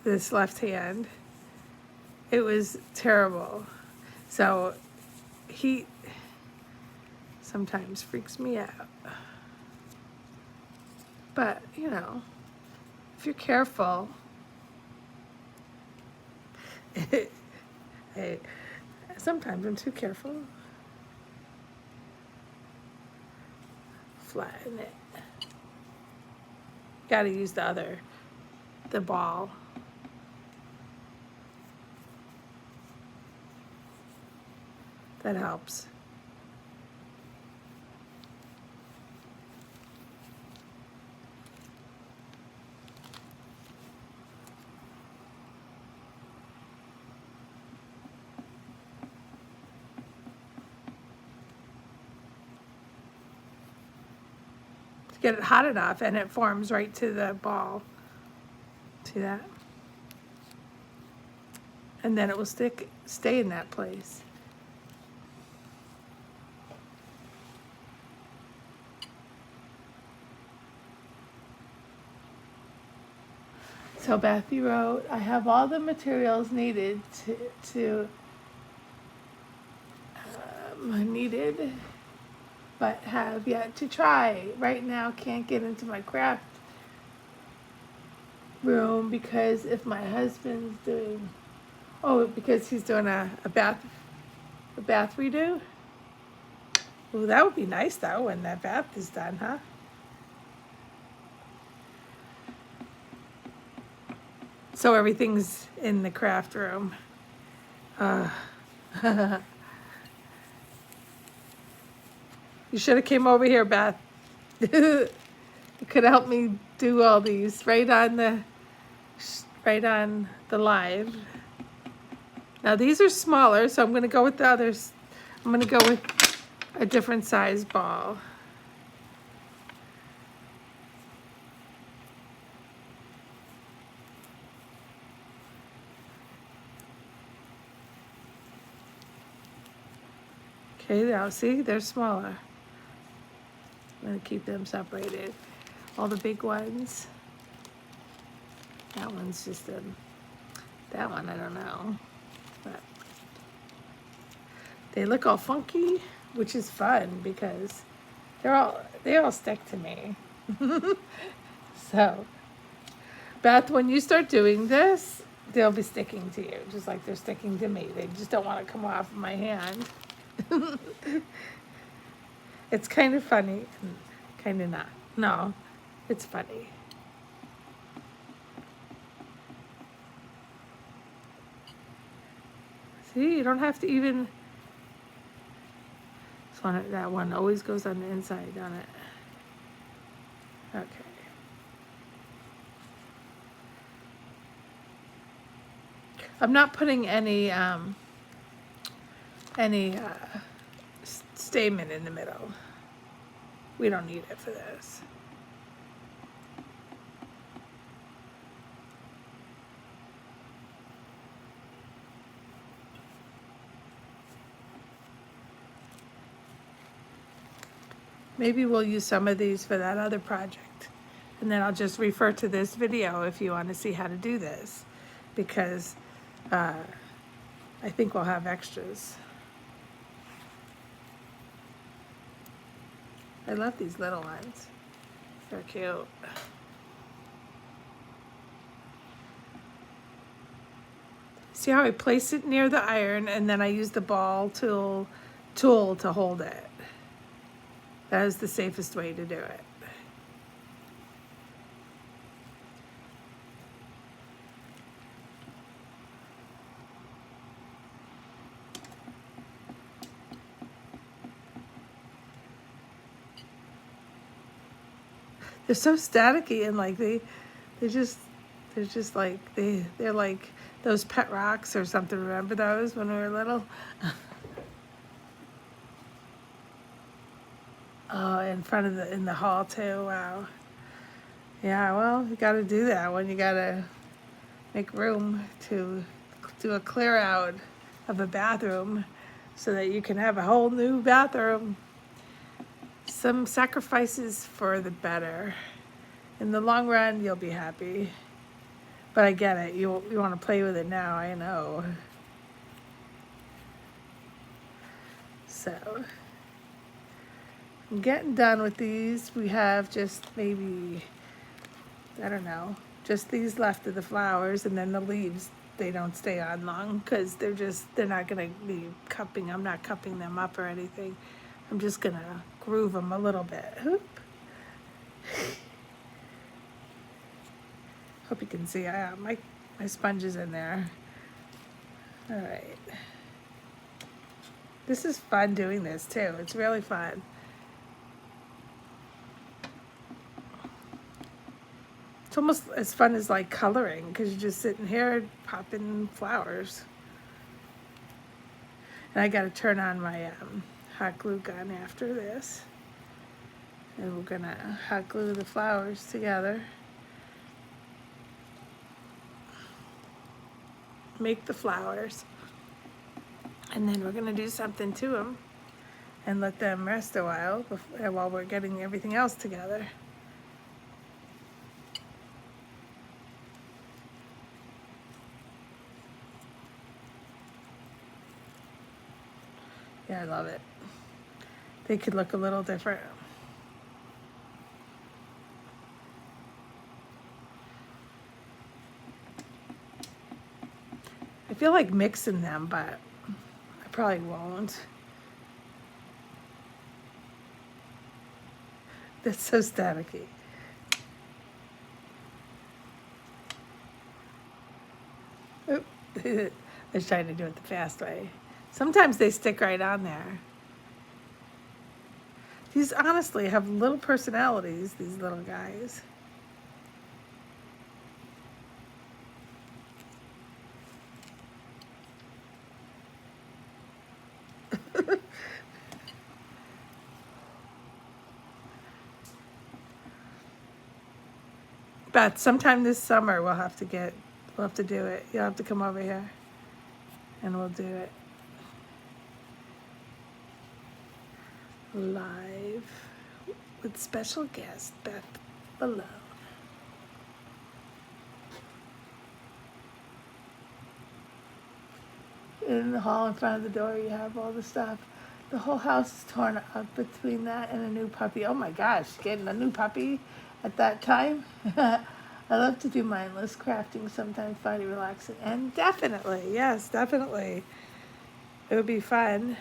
this left hand. It was terrible. So heat sometimes freaks me out. But, you know, if you're careful, hey, sometimes I'm too careful. Flatten it. Gotta use the ball. That helps. Get it hot enough and it forms right to the ball. See that? And then it will stay in that place. So Bethy wrote, I have all the materials needed needed, but have yet to try. Right now can't get into my craft room because if my husband's doing, because he's doing a bath redo. Well, that would be nice though when that bath is done, huh? So everything's in the craft room. You should have came over here, Beth. You could have helped me do all these right on the live. Now these are smaller, so I'm going to go with the others. I'm going to go with a different size ball. Okay, now see, they're smaller. I'm going to keep them separated. All the big ones. That one's just that one I don't know. But they look all funky, which is fun because they all stick to me. So, Beth, when you start doing this, they'll be sticking to you, just like they're sticking to me. They just don't want to come off of my hand. It's kind of funny, kind of not. No, it's funny. See, you don't have to even. That one always goes on the inside, don't it? Okay. I'm not putting any stamen in the middle. We don't need it for this. Maybe we'll use some of these for that other project. And then I'll just refer to this video if you want to see how to do this. Because I think we'll have extras. I love these little ones. They're cute. See how I place it near the iron and then I use the ball tool to hold it. That is the safest way to do it. They're so staticky and like they're just like they're like those pet rocks or something. Remember those when we were little? Oh, in front of in the hall too. Wow. Yeah, well, you got to do that when you got to make room to do a clear out of a bathroom so that you can have a whole new bathroom. Some sacrifices for the better. In the long run, you'll be happy. But I get it. You want to play with it now, I know. So, I'm getting done with these. We have just maybe, I don't know, just these left of the flowers, and then the leaves, they don't stay on long because they're not going to be cupping. I'm not cupping them up or anything. I'm just going to groove them a little bit. Hoop. Hope you can see. My sponge is in there. All right. This is fun doing this too. It's really fun. It's almost as fun as like coloring because you're just sitting here popping flowers. And I got to turn on my hot glue gun after this. And we're going to hot glue the flowers together. Make the flowers. And then we're going to do something to them and let them rest a while while we're getting everything else together. Yeah, I love it. They could look a little different. I feel like mixing them, but I probably won't. That's so staticky. Oop. I was trying to do it the fast way. Sometimes they stick right on there. These honestly have little personalities, these little guys. But sometime this summer we'll have to do it. You'll have to come over here and we'll do it. Live with special guest Beth Malone. In the hall in front of the door you have all the stuff. The whole house is torn up between that and a new puppy. Oh my gosh, getting a new puppy at that time. I love to do mindless crafting sometimes, find it relaxing. And definitely, yes, definitely. It would be fun.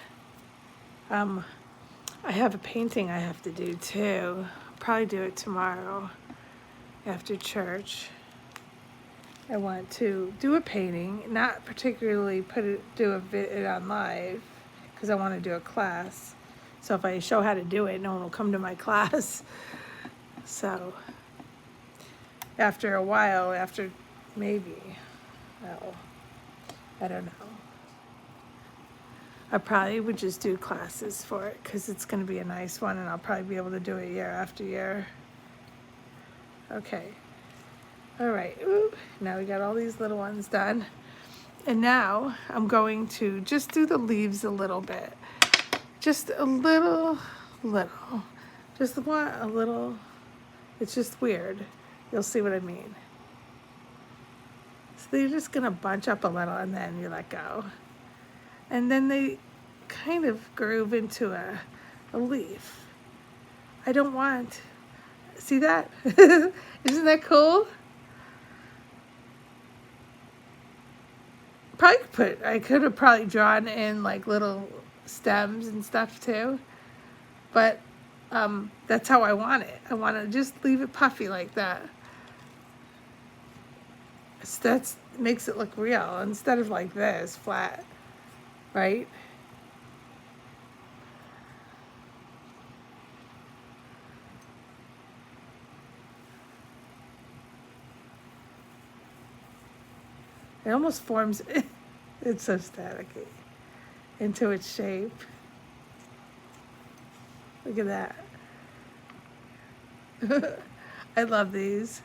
I have a painting I have to do too. I'll probably do it tomorrow after church. I want to do a painting, not particularly do it on live, because I want to do a class. So if I show how to do it, no one will come to my class. So after a while, maybe, well, I don't know. I probably would just do classes for it because it's going to be a nice one and I'll probably be able to do it year after year. Okay. All right. Ooh, now we got all these little ones done. And now I'm going to just do the leaves a little bit. Just a little. Just want a little. It's just weird. You'll see what I mean. So they're just going to bunch up a little and then you let go. And then they kind of groove into a leaf. I don't want, see that? Isn't that cool? I could have probably drawn in like little stems and stuff too. But that's how I want it. I want to just leave it puffy like that. So that makes it look real instead of like this, flat. Right? It almost forms, it's so staticky, into its shape. Look at that. I love these.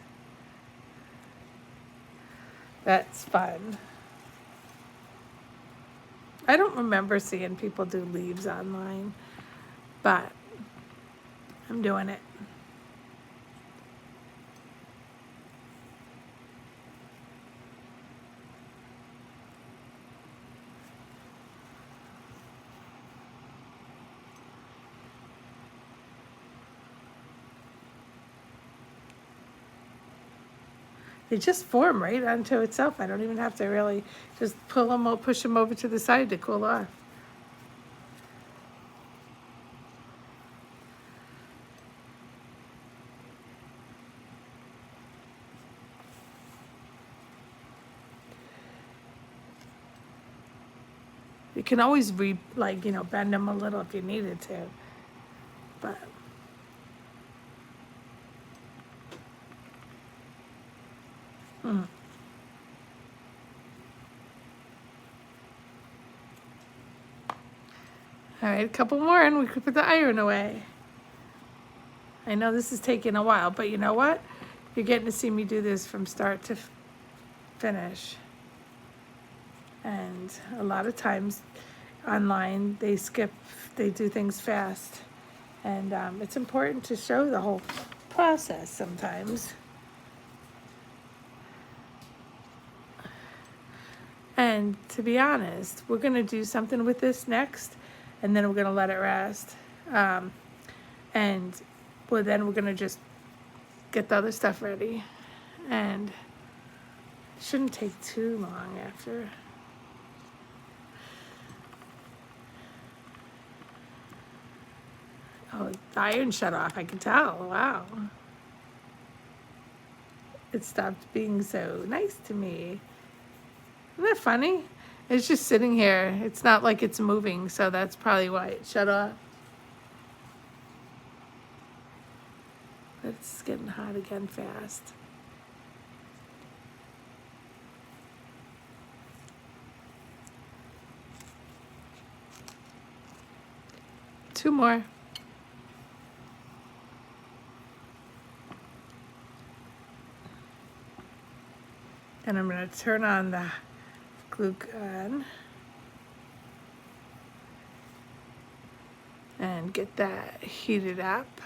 That's fun. I don't remember seeing people do leaves online, but I'm doing it. They just form right onto itself. I don't even have to really just pull them or push them over to the side to cool off. You can always bend them a little if you needed to, but All right, a couple more and we could put the iron away. I know this is taking a while, but you know what? You're getting to see me do this from start to finish. And a lot of times online, they do things fast. And it's important to show the whole process sometimes. And to be honest, we're gonna do something with this next, and then we're gonna let it rest. And well, then we're gonna just get the other stuff ready. And it shouldn't take too long after. Oh, the iron shut off, I can tell, wow. It stopped being so nice to me. Isn't that funny? It's just sitting here. It's not like it's moving, so that's probably why it shut off. But it's getting hot again fast. Two more. And I'm going to turn on the glue gun and get that heated up.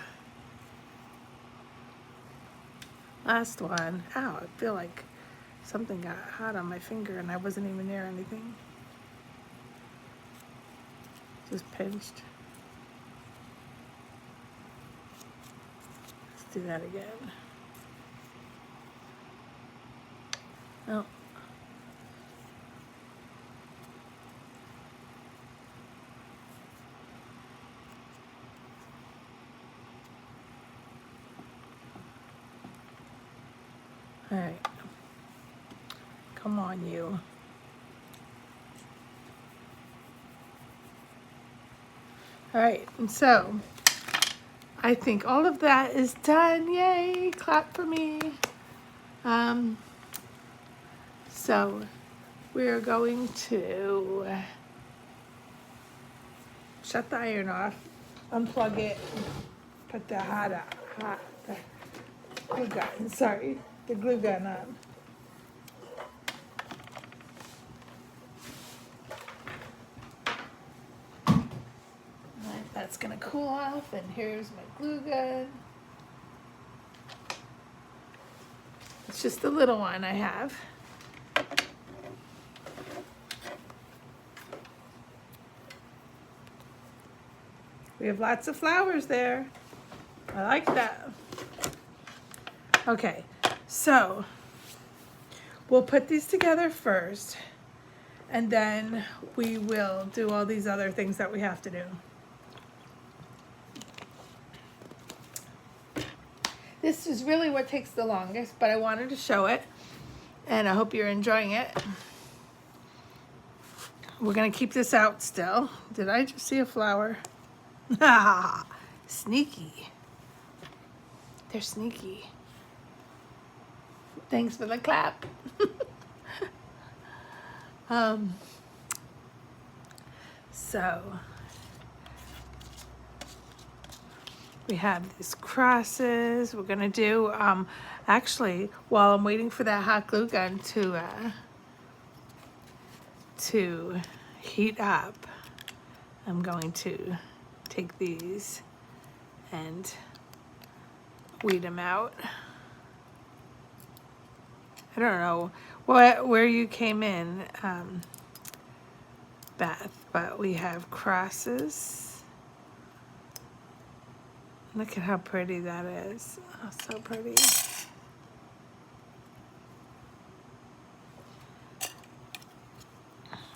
Last one. Ow, I feel like something got hot on my finger and I wasn't even near anything. Just pinched. Let's do that again. Oh. All right. Come on, you. All right, and so I think all of that is done. Yay, clap for me. So we're going to shut the iron off, unplug it, put the glue gun on. That's gonna cool off, and here's my glue gun. It's just a little one I have. We have lots of flowers there. I like that. Okay, so we'll put these together first, and then we will do all these other things that we have to do. This is really what takes the longest, but I wanted to show it, and I hope you're enjoying it. We're gonna keep this out still. Did I just see a flower? Sneaky. They're sneaky. Thanks for the clap. So we have these crosses. We're gonna do, actually, while I'm waiting for that hot glue gun to heat up, I'm going to take these and weed them out. I don't know where you came in, Beth, but we have crosses. Look at how pretty that is. Oh, so pretty.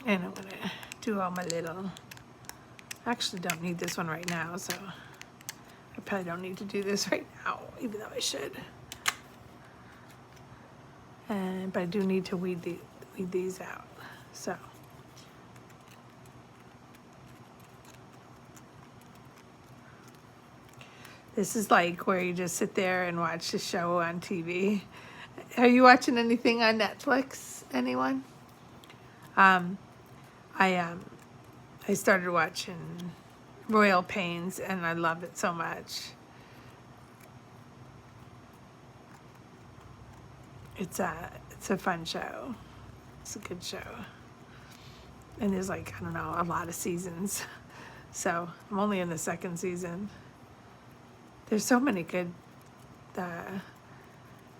And I'm gonna do all my little, I actually don't need this one right now, so I probably don't need to do this right now, even though I should. But I do need to weed these out, so. This is like where you just sit there and watch the show on TV. Are you watching anything on Netflix, anyone? I started watching Royal Pains and I love it so much. It's a fun show. It's a good show. And there's like, I don't know, a lot of seasons. So I'm only in the second season. There's so many good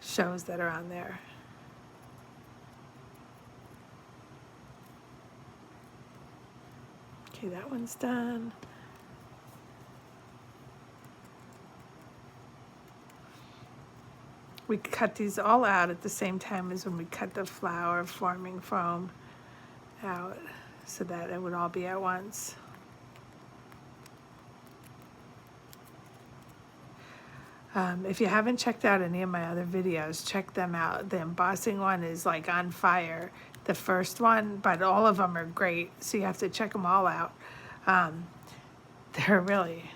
shows that are on there. Okay, that one's done. We cut these all out at the same time as when we cut the flower forming foam out, so that it would all be at once. If you haven't checked out any of my other videos, check them out. The embossing one is like on fire, the first one, but all of them are great, so you have to check them all out. They're really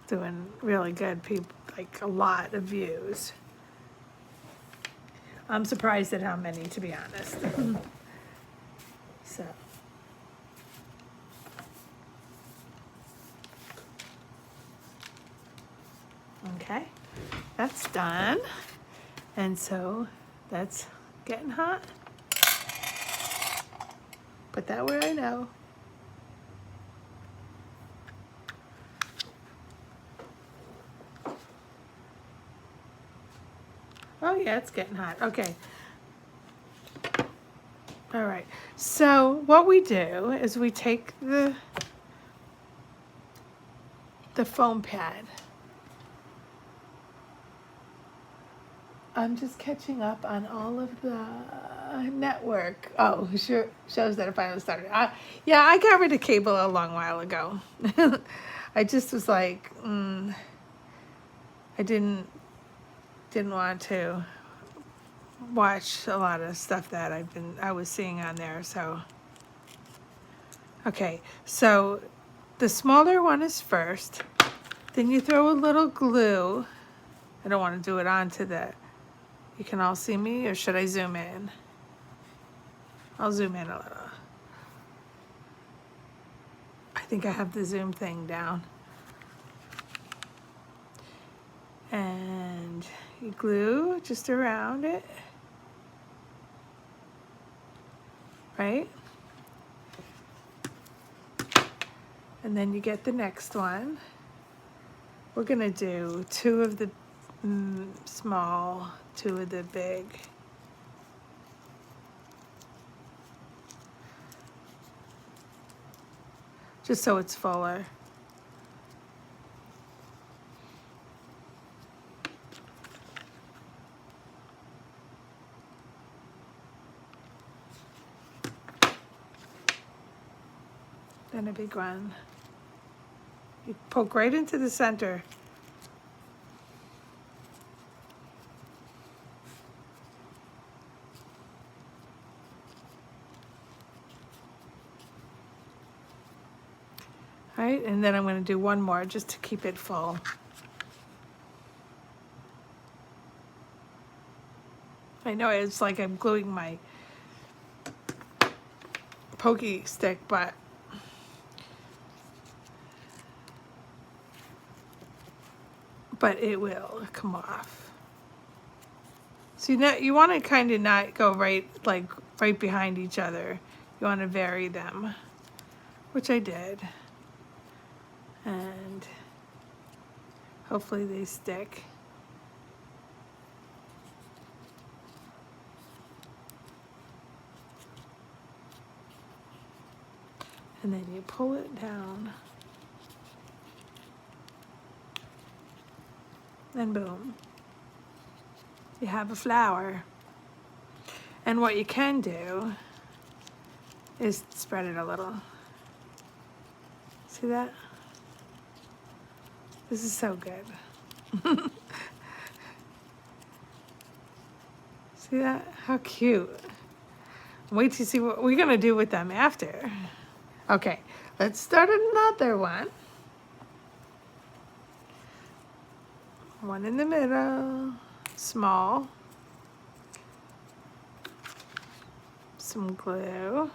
doing really good, people, like a lot of views. I'm surprised at how many, to be honest. So. Okay, that's done. And so that's getting hot. Put that where I know. Oh yeah, it's getting hot. Okay. All right. So what we do is we take the foam pad. I'm just catching up on all of the network. Oh, sure, shows that it finally started. Yeah, I got rid of cable a long while ago. I just was like, I didn't want to watch a lot of stuff that I was seeing on there. So, okay, so the smaller one is first. Then you throw a little glue. I don't want to do it onto the. You can all see me, or should I zoom in? I'll zoom in a little. I think I have the zoom thing down. And you glue just around it. Right? And then you get the next one. We're gonna do 2 of the small, 2 of the big. Just so it's fuller. Then a big one. You poke right into the center. All right, and then I'm going to do one more just to keep it full. I know it's like I'm gluing my pokey stick, but it will come off. So you want to kind of not go right behind each other. You want to vary them. which I did. And hopefully they stick. And then you pull it down. And boom. You have a flower. And what you can do is spread it a little. See that? This is so good. See that? How cute. Wait to see what we're gonna do with them after. Okay, let's start another one. One in the middle, small. Some glue.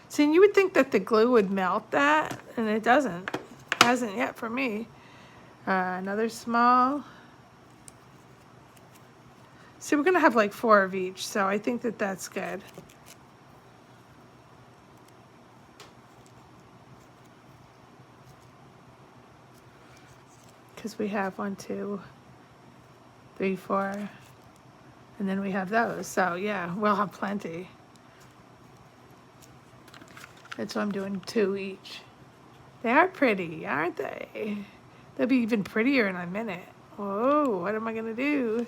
See, and you would think that the glue would melt that, and it doesn't. It hasn't yet for me. Another small. See, we're gonna have like 4 of each, so I think that that's good. Because we have 1, 2, 3, 4. And then we have those. So yeah, we'll have plenty. That's why I'm doing 2 each. They are pretty, aren't they? They'll be even prettier in a minute. Whoa, what am I gonna do?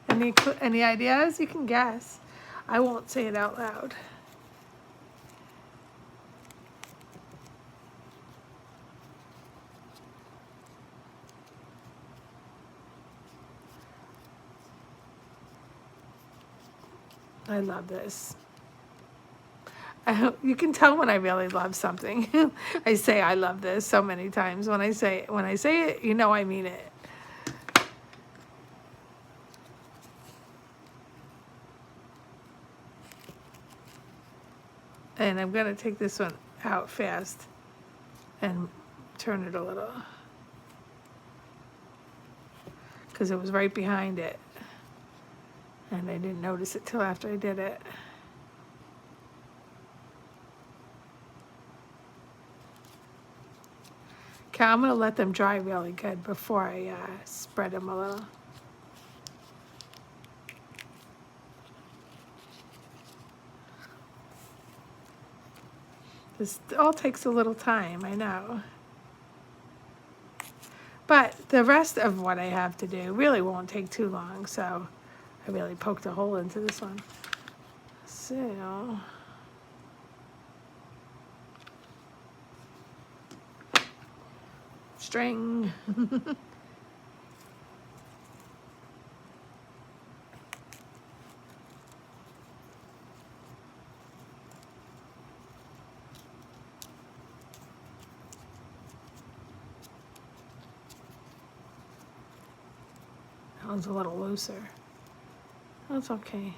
Any ideas? You can guess. I won't say it out loud. I love this. You can tell when I really love something. I say I love this so many times. When I say it, you know I mean it. And I'm gonna take this one out fast and turn it a little, because it was right behind it. And I didn't notice it till after I did it. Okay, I'm gonna let them dry really good before I spread them a little. This all takes a little time, I know. But the rest of what I have to do really won't take too long, so I really poked a hole into this one. So, string. That one's a little looser. That's okay.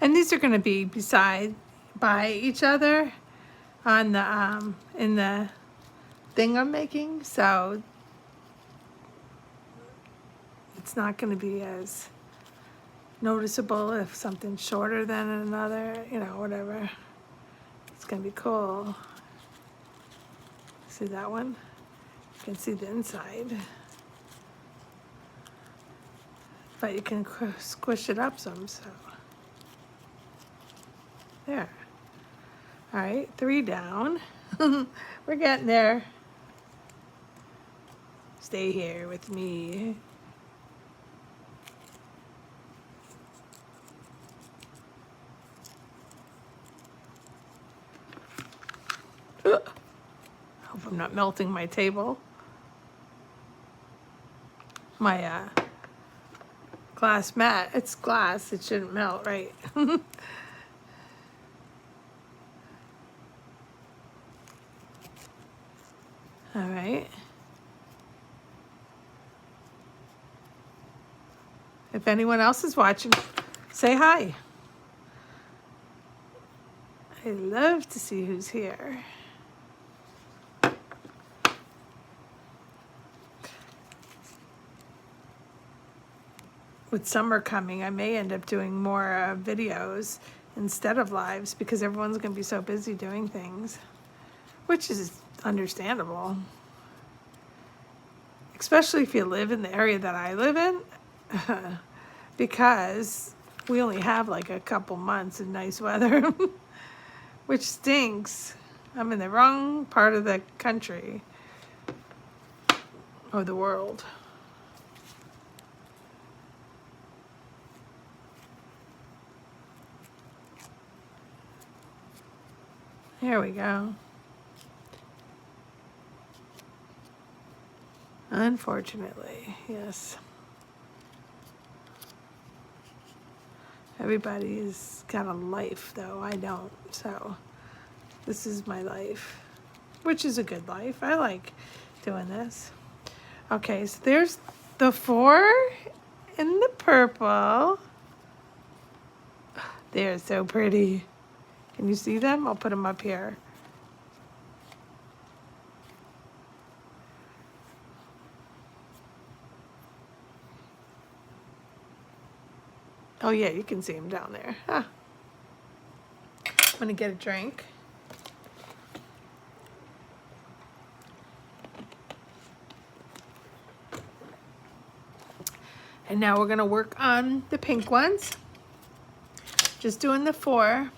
And these are going to be by each other on the in the thing I'm making, so it's not going to be as noticeable if something's shorter than another, you know, whatever. It's going to be cool. See that one? You can see the inside. But you can squish it up some, so. There. All right, 3 down. We're getting there. Stay here with me. Hope I'm not melting my table. My glass mat. It's glass. It shouldn't melt, right? All right. If anyone else is watching, say hi. I love to see who's here. With summer coming, I may end up doing more videos instead of lives because everyone's going to be so busy doing things, which is understandable. Especially if you live in the area that I live in, because we only have like a couple months of nice weather, which stinks. I'm in the wrong part of the country or the world. There we go. Unfortunately, yes. Everybody's got a life, though. I don't. So this is my life, which is a good life. I like doing this. Okay, so there's the 4 in the purple. They're so pretty. Can you see them? I'll put them up here. Oh yeah, you can see them down there. Huh. I'm gonna get a drink. And now we're gonna work on the pink ones. Just doing the 4.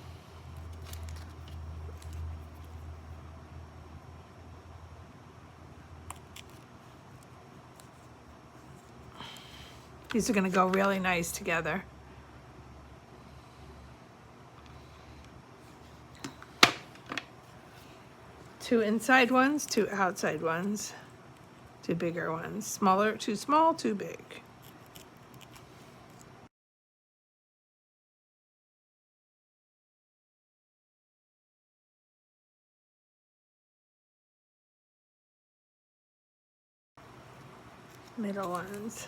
These are gonna go really nice together. Two inside ones, 2 outside ones, 2 bigger ones. Smaller, 2 small, 2 big. Middle ones.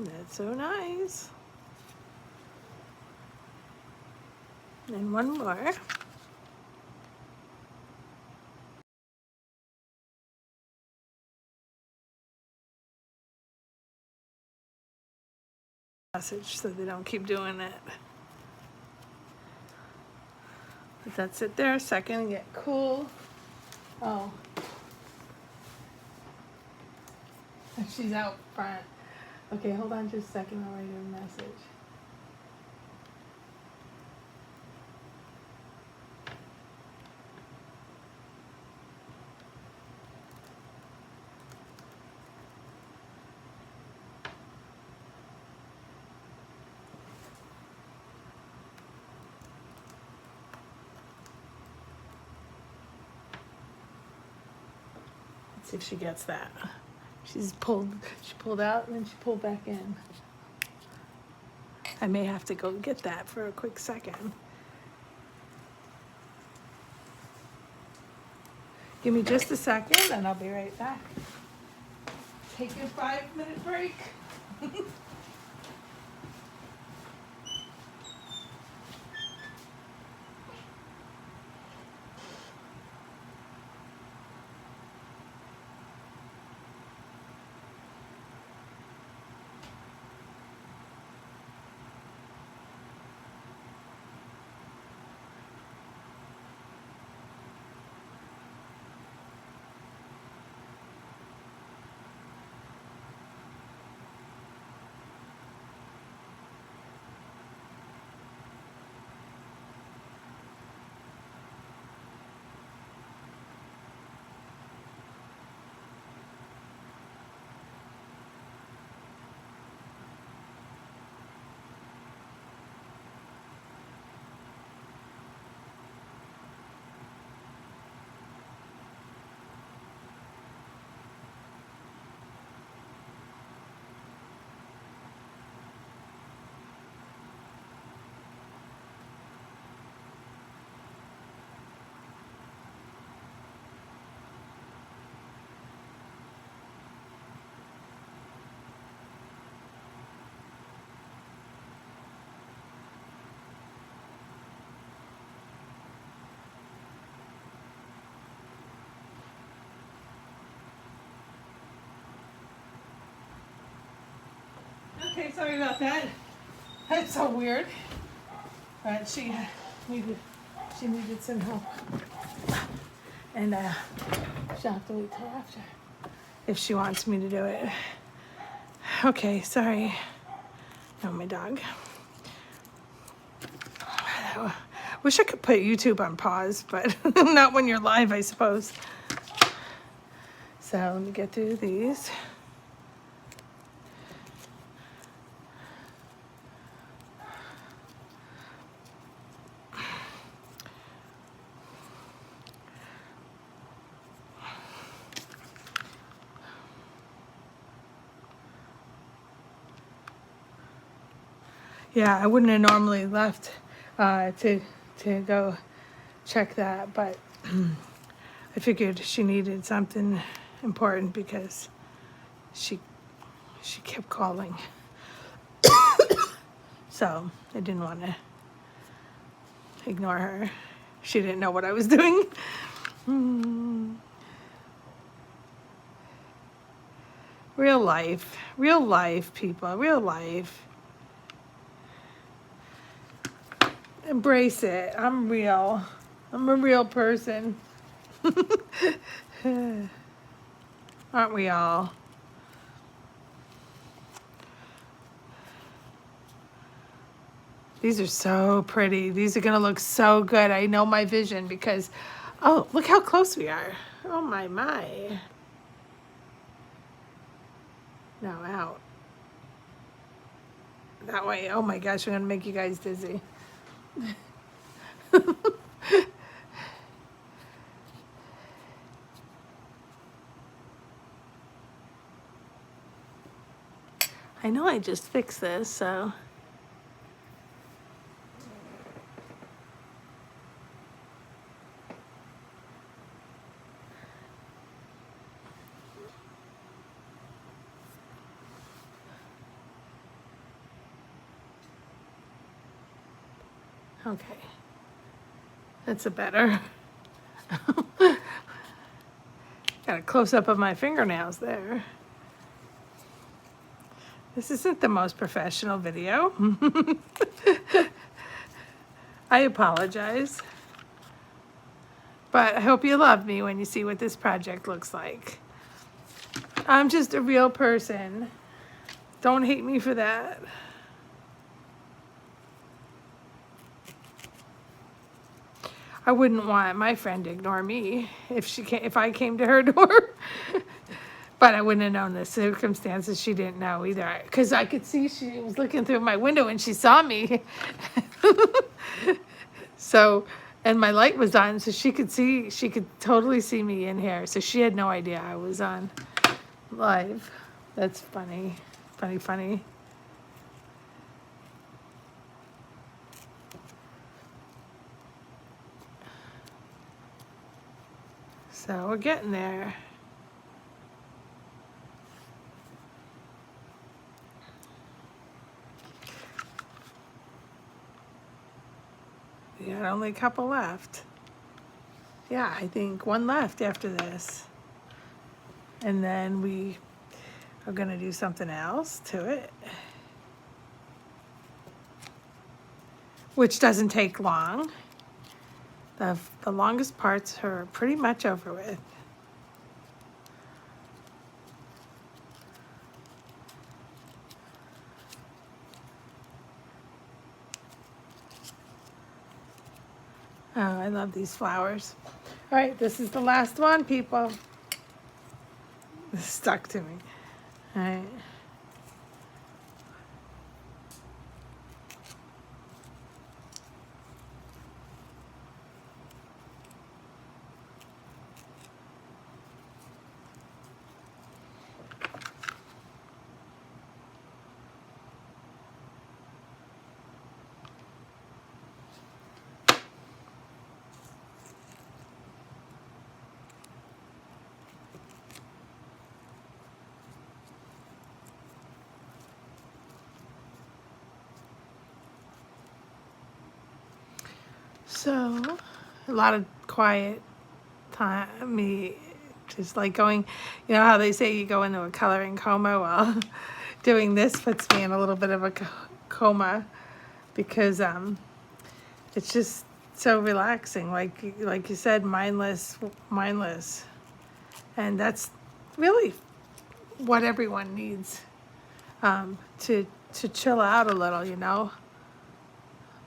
That's so nice. And one more. Message so they don't keep doing it. Let that sit there a second and get cool. Oh. She's out front. Okay, hold on just a second. I'll write her a message. Let's see if she gets that. She pulled out and then she pulled back in. I may have to go get that for a quick second. Give me just a second and I'll be right back. Take a 5-minute break. Okay, sorry about that. That's so weird. But she needed some help. And she'll have to wait till after if she wants me to do it. Okay, sorry. No, my dog. Wish I could put YouTube on pause, but not when you're live, I suppose. So let me get through these. Yeah, I wouldn't have normally left to go check that, but I figured she needed something important because she kept calling. So I didn't want to ignore her. She didn't know what I was doing. Real life, people, real life. Embrace it. I'm real. I'm a real person. Aren't we all? These are so pretty. These are going to look so good. I know my vision because, oh, look how close we are. Oh, my. No, out. That way. Oh, my gosh, I'm going to make you guys dizzy. I know I just fixed this, so. Okay. That's a better. Got a close-up of my fingernails there. This isn't the most professional video. I apologize. But I hope you love me when you see what this project looks like. I'm just a real person. Don't hate me for that. I wouldn't want my friend to ignore me if I came to her door. But I wouldn't have known the circumstances. She didn't know either. Because I could see she was looking through my window and she saw me. So, and my light was on, so she could totally see me in here. So she had no idea I was on live. That's funny. Funny. So we're getting there. We got only a couple left. Yeah, I think one left after this. And then we are going to do something else to it, which doesn't take long. The longest parts are pretty much over with. Oh, I love these flowers. All right, this is the last one, people. This stuck to me. All right. So, a lot of quiet time, me just like going, you know how they say you go into a coloring coma? Well, doing this puts me in a little bit of a coma because it's just so relaxing. Like you said, mindless, and that's really what everyone needs, to chill out a little. You know,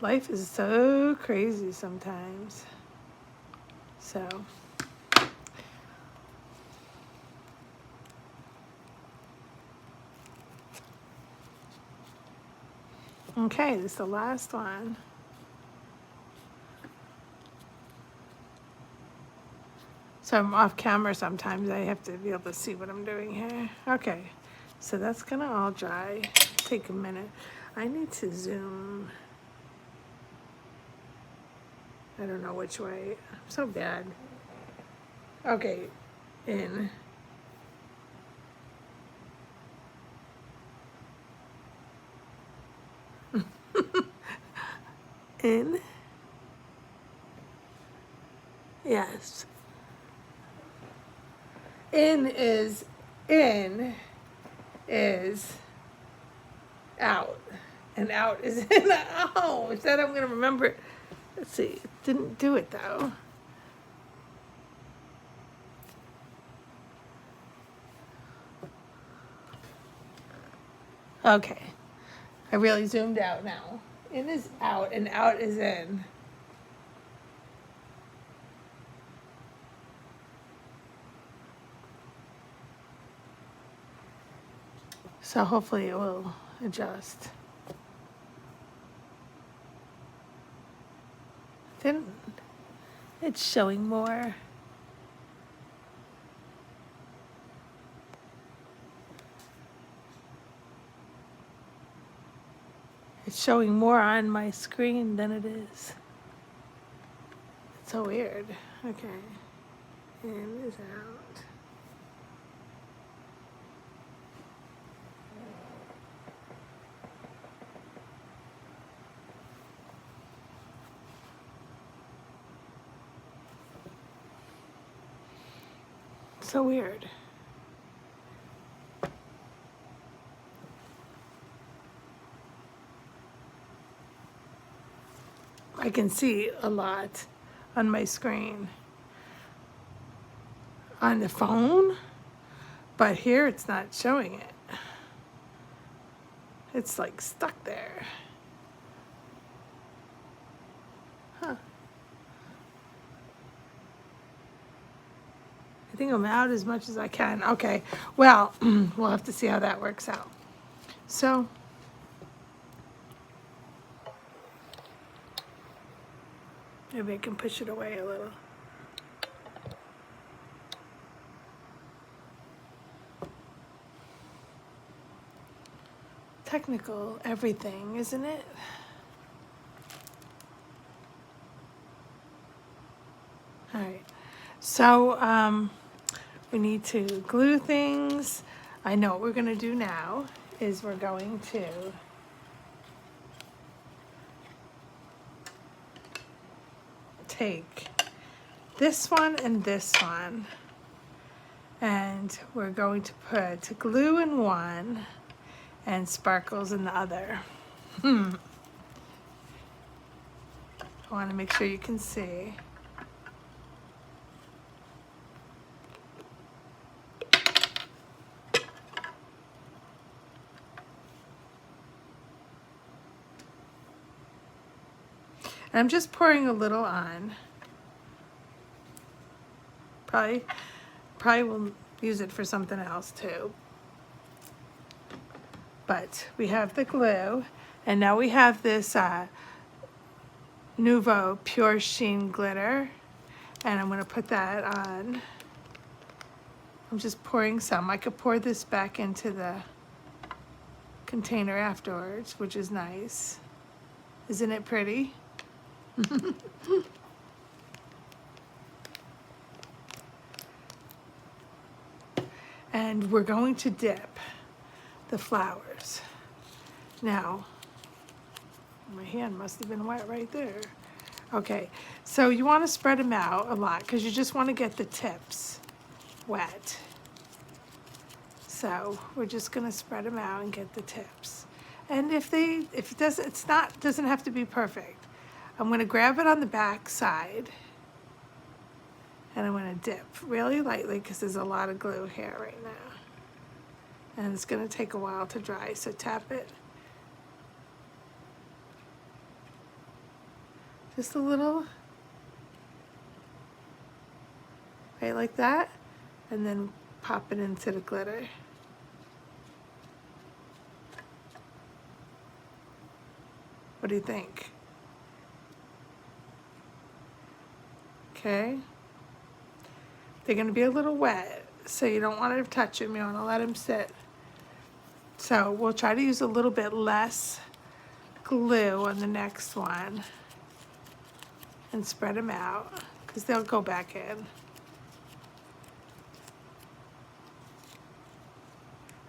life is so crazy sometimes. So. Okay, this is the last one. So I'm off camera sometimes. I have to be able to see what I'm doing here. Okay, so that's gonna all dry. Take a minute. I need to zoom. I don't know which way. I'm so bad. Okay, in. In. Yes. In is out, and out is in. Oh, instead I'm gonna remember it. Let's see. It didn't do it though. Okay. I really zoomed out now. In is out and out is in. So hopefully it will adjust. Then it's showing more. It's showing more on my screen than it is. It's so weird. Okay. In is out. So weird. I can see a lot on my screen on the phone, but here it's not showing it. It's like stuck there. Huh. I think I'm out as much as I can. Okay, well, we'll have to see how that works out. So, maybe I can push it away a little. Technical everything, isn't it? All right, so we need to glue things. I know what we're gonna do now is we're going to take this one and this one, and we're going to put glue in one and sparkles in the other. I want to make sure you can see. And I'm just pouring a little on. Probably will use it for something else too. But we have the glue, and now we have this Nouveau Pure Sheen glitter, and I'm gonna put that on. I'm just pouring some. I could pour this back into the container afterwards, which is nice. Isn't it pretty? And we're going to dip the flowers. Now, my hand must have been wet right there. Okay, so you want to spread them out a lot because you just want to get the tips wet. So we're just gonna spread them out and get the tips. And if it doesn't have to be perfect. I'm gonna grab it on the back side and I'm gonna dip really lightly because there's a lot of glue here right now. And it's gonna take a while to dry, so tap it. Just a little, right like that, and then pop it into the glitter. What do you think? Okay. They're gonna be a little wet, so you don't want to touch them, you want to let them sit. So we'll try to use a little bit less glue on the next one and spread them out because they'll go back in.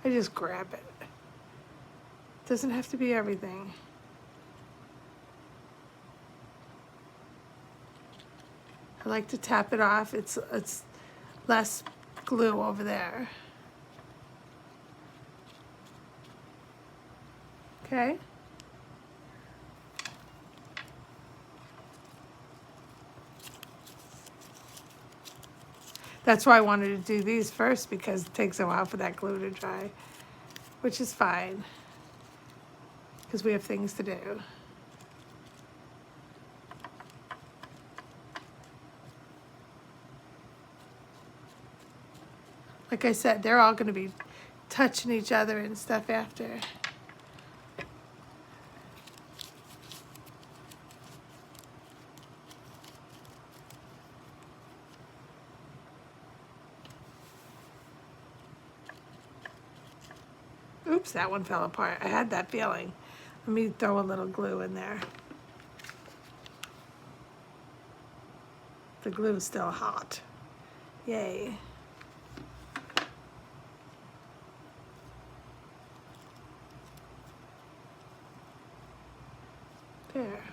I just grab it. Doesn't have to be everything. I like to tap it off. It's less glue over there. Okay. That's why I wanted to do these first, because it takes a while for that glue to dry, which is fine because we have things to do. Like I said, they're all going to be touching each other and stuff after. Oops, that one fell apart. I had that feeling. Let me throw a little glue in there. The glue is still hot. Yay. There.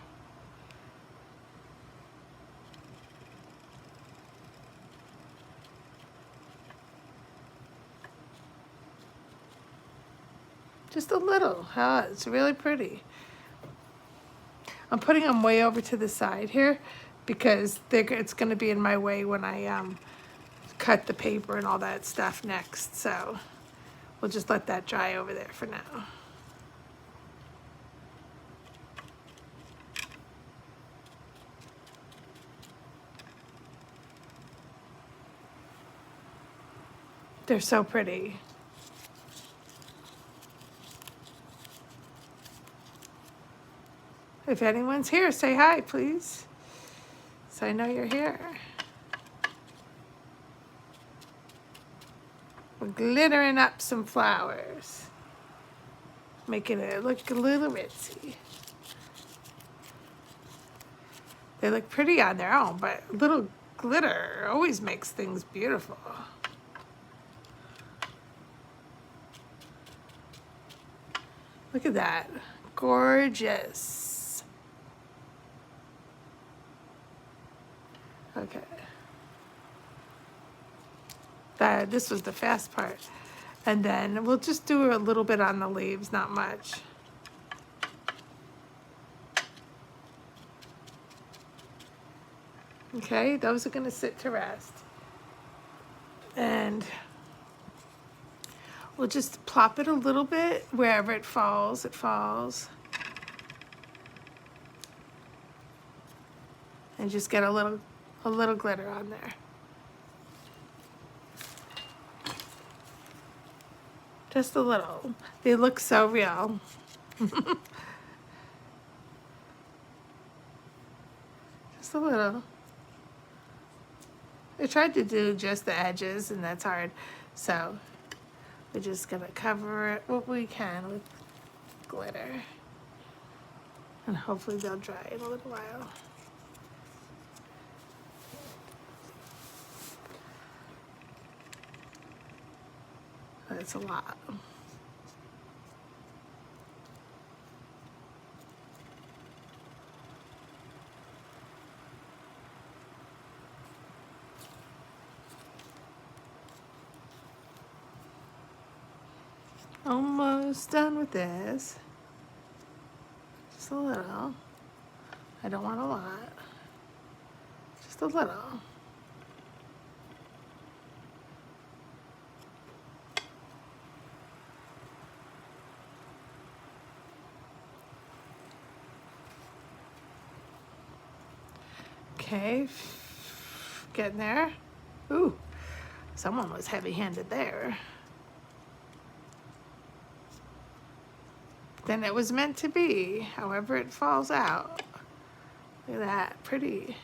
Just a little. It's really pretty. I'm putting them way over to the side here because it's going to be in my way when I cut the paper and all that stuff next. So we'll just let that dry over there for now. They're so pretty. If anyone's here, say hi, please, so I know you're here. We're glittering up some flowers, making it look a little ritzy. They look pretty on their own, but a little glitter always makes things beautiful. Look at that. Gorgeous. Okay. This was the fast part. And then we'll just do a little bit on the leaves, not much. Okay, those are going to sit to rest. And we'll just plop it a little bit wherever it falls, and just get a little glitter on there. Just a little. They look so real. Just a little. I tried to do just the edges, and that's hard. So we're just gonna cover it what we can with glitter. And hopefully they'll dry in a little while. That's a lot. Almost done with this. Just a little. I don't want a lot. Just a little. Okay, getting there. Ooh, someone was heavy-handed there. Then it was meant to be, however it falls out. Look at that, pretty.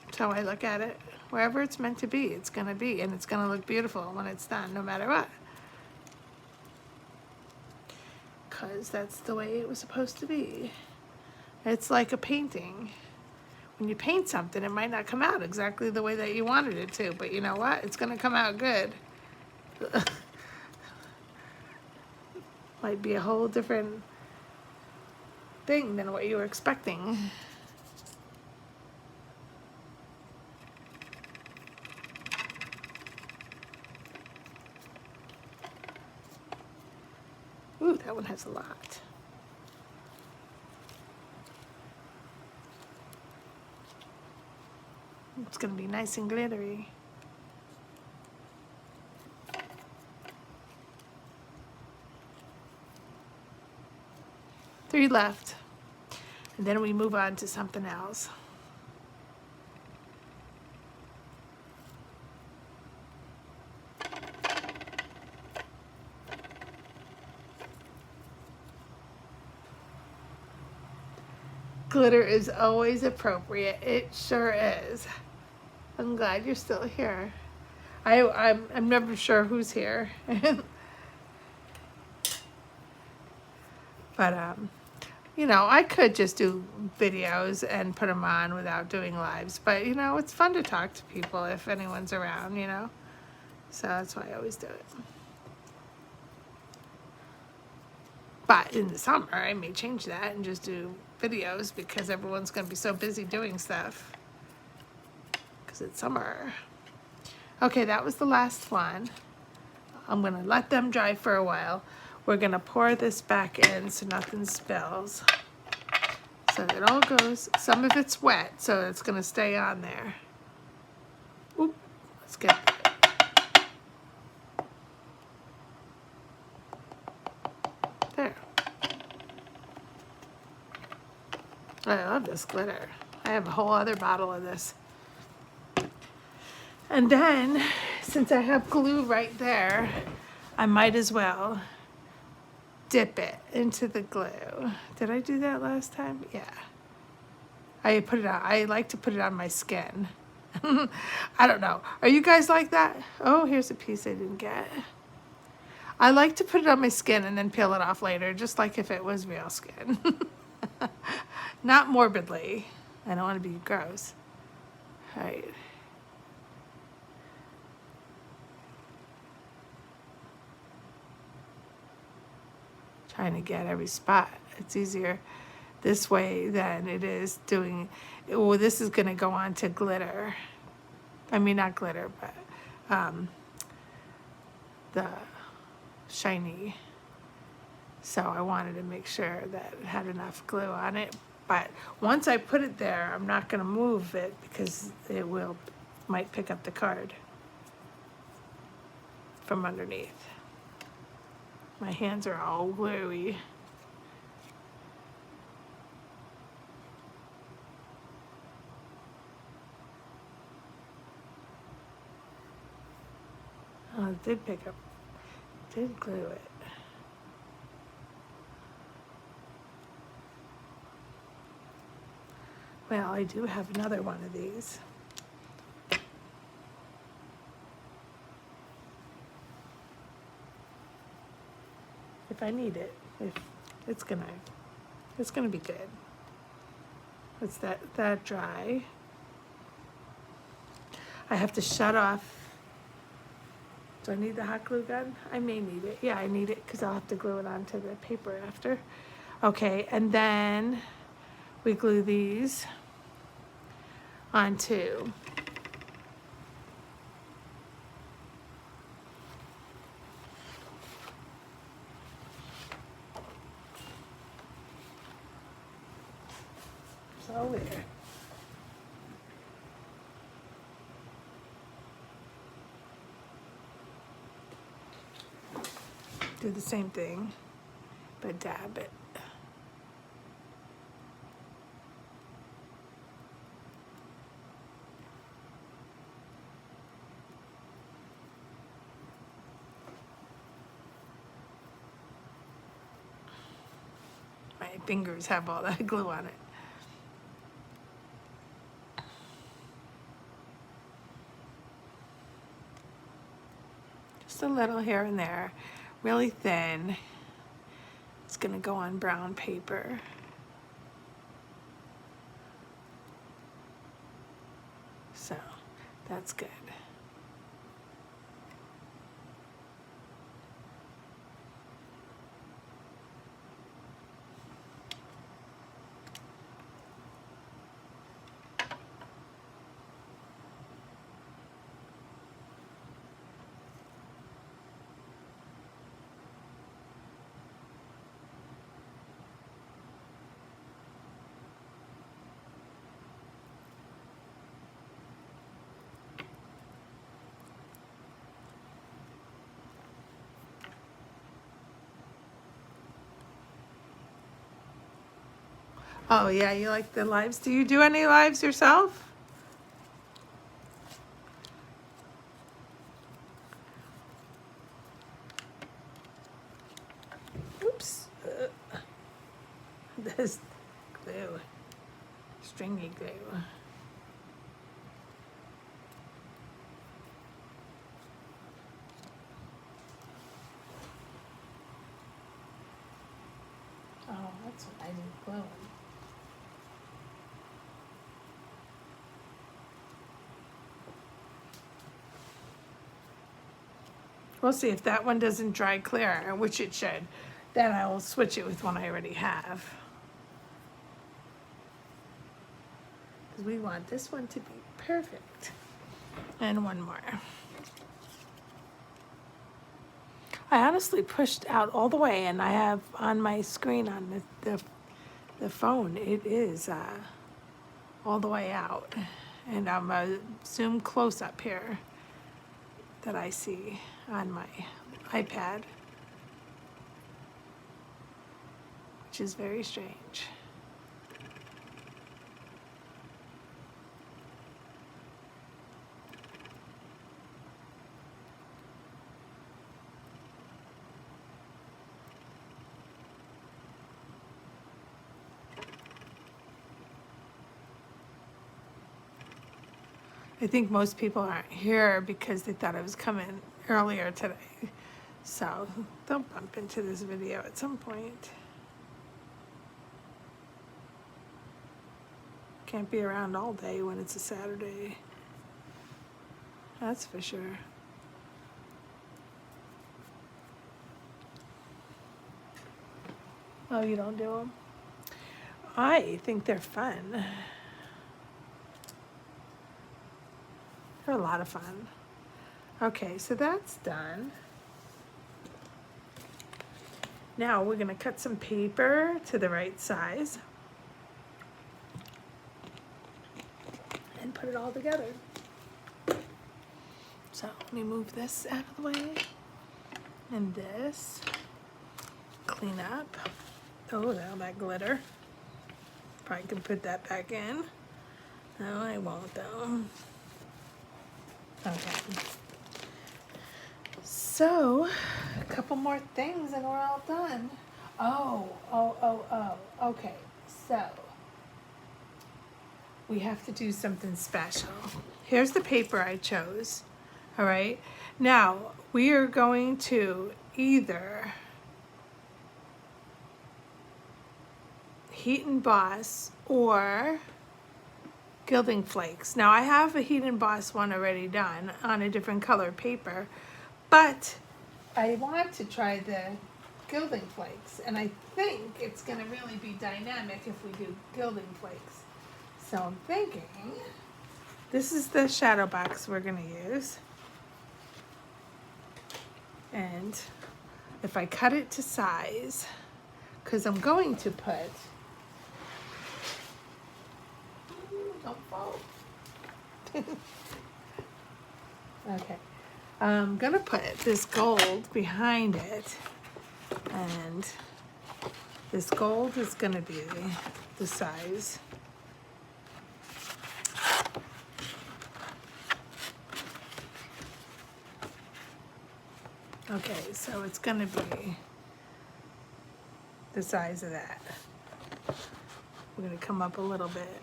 That's how I look at it. Wherever it's meant to be, it's gonna be, and it's gonna look beautiful when it's done, no matter what. Because that's the way it was supposed to be. It's like a painting. When you paint something, it might not come out exactly the way that you wanted it to, but you know what? It's gonna come out good. Might be a whole different thing than what you were expecting. Ooh, that one has a lot. It's gonna be nice and glittery. Three left. And then we move on to something else. Glitter is always appropriate. It sure is. I'm glad you're still here. I'm never sure who's here. But you know, I could just do videos and put them on without doing lives, but you know, it's fun to talk to people if anyone's around, you know. So that's why I always do it. But in the summer, I may change that and just do videos because everyone's going to be so busy doing stuff. Because it's summer. Okay, that was the last one. I'm going to let them dry for a while. We're going to pour this back in so nothing spills. So it all goes, some of it's wet, so it's going to stay on there. Oop, let's get there. I love this glitter. I have a whole other bottle of this. And then, since I have glue right there, I might as well dip it into the glue. Did I do that last time? Yeah. I put it on. I like to put it on my skin. I don't know. Are you guys like that? Oh, here's a piece I didn't get. I like to put it on my skin and then peel it off later, just like if it was real skin. Not morbidly. I don't want to be gross. All right. Trying to get every spot. It's easier this way than it is doing, well, this is going to go on to glitter. I mean, not glitter, but the shiny. So I wanted to make sure that it had enough glue on it. But once I put it there, I'm not going to move it because it might pick up the card from underneath. My hands are all gluey. Oh, it did pick up, did glue it. Well, I do have another one of these. If I need it, if it's gonna be good. It's that dry. I have to shut off. Do I need the hot glue gun? I may need it. Yeah, I need it because I'll have to glue it onto the paper after. Okay, and then we glue these onto So weird. Do the same thing, but dab it. My fingers have all that glue on it. Just a little here and there, really thin. It's gonna go on brown paper. So that's good. Oh yeah, you like the lives? Do you do any lives yourself? Oops. This glue, stringy glue. Oh, that's what I didn't glue. We'll see if that one doesn't dry clear, which it should. Then I will switch it with one I already have. Because we want this one to be perfect. And one more. I honestly pushed out all the way, and I have on my screen on the phone, it is all the way out. And I'm a zoom close up here that I see on my iPad, which is very strange. I think most people aren't here because they thought I was coming earlier today. So they'll bump into this video at some point. Can't be around all day when it's a Saturday. That's for sure. Oh, you don't do them? I think they're fun. They're a lot of fun. Okay, so that's done. Now we're gonna cut some paper to the right size and put it all together. So let me move this out of the way. And this, clean up. Oh, now that glitter. Probably could put that back in. No, I won't though. Okay. So, a couple more things and we're all done. Oh. Okay, so we have to do something special. Here's the paper I chose. All right. Now, we are going to either heat emboss or gilding flakes. Now I have a heat emboss one already done on a different color paper, but I want to try the gilding flakes, and I think it's going to really be dynamic if we do gilding flakes. So I'm thinking this is the Shadowbox we're going to use, and if I cut it to size, because I'm going to put Don't fall. Okay. I'm gonna put this gold behind it, and this gold is gonna be the size. Okay, so it's gonna be the size of that. We're gonna come up a little bit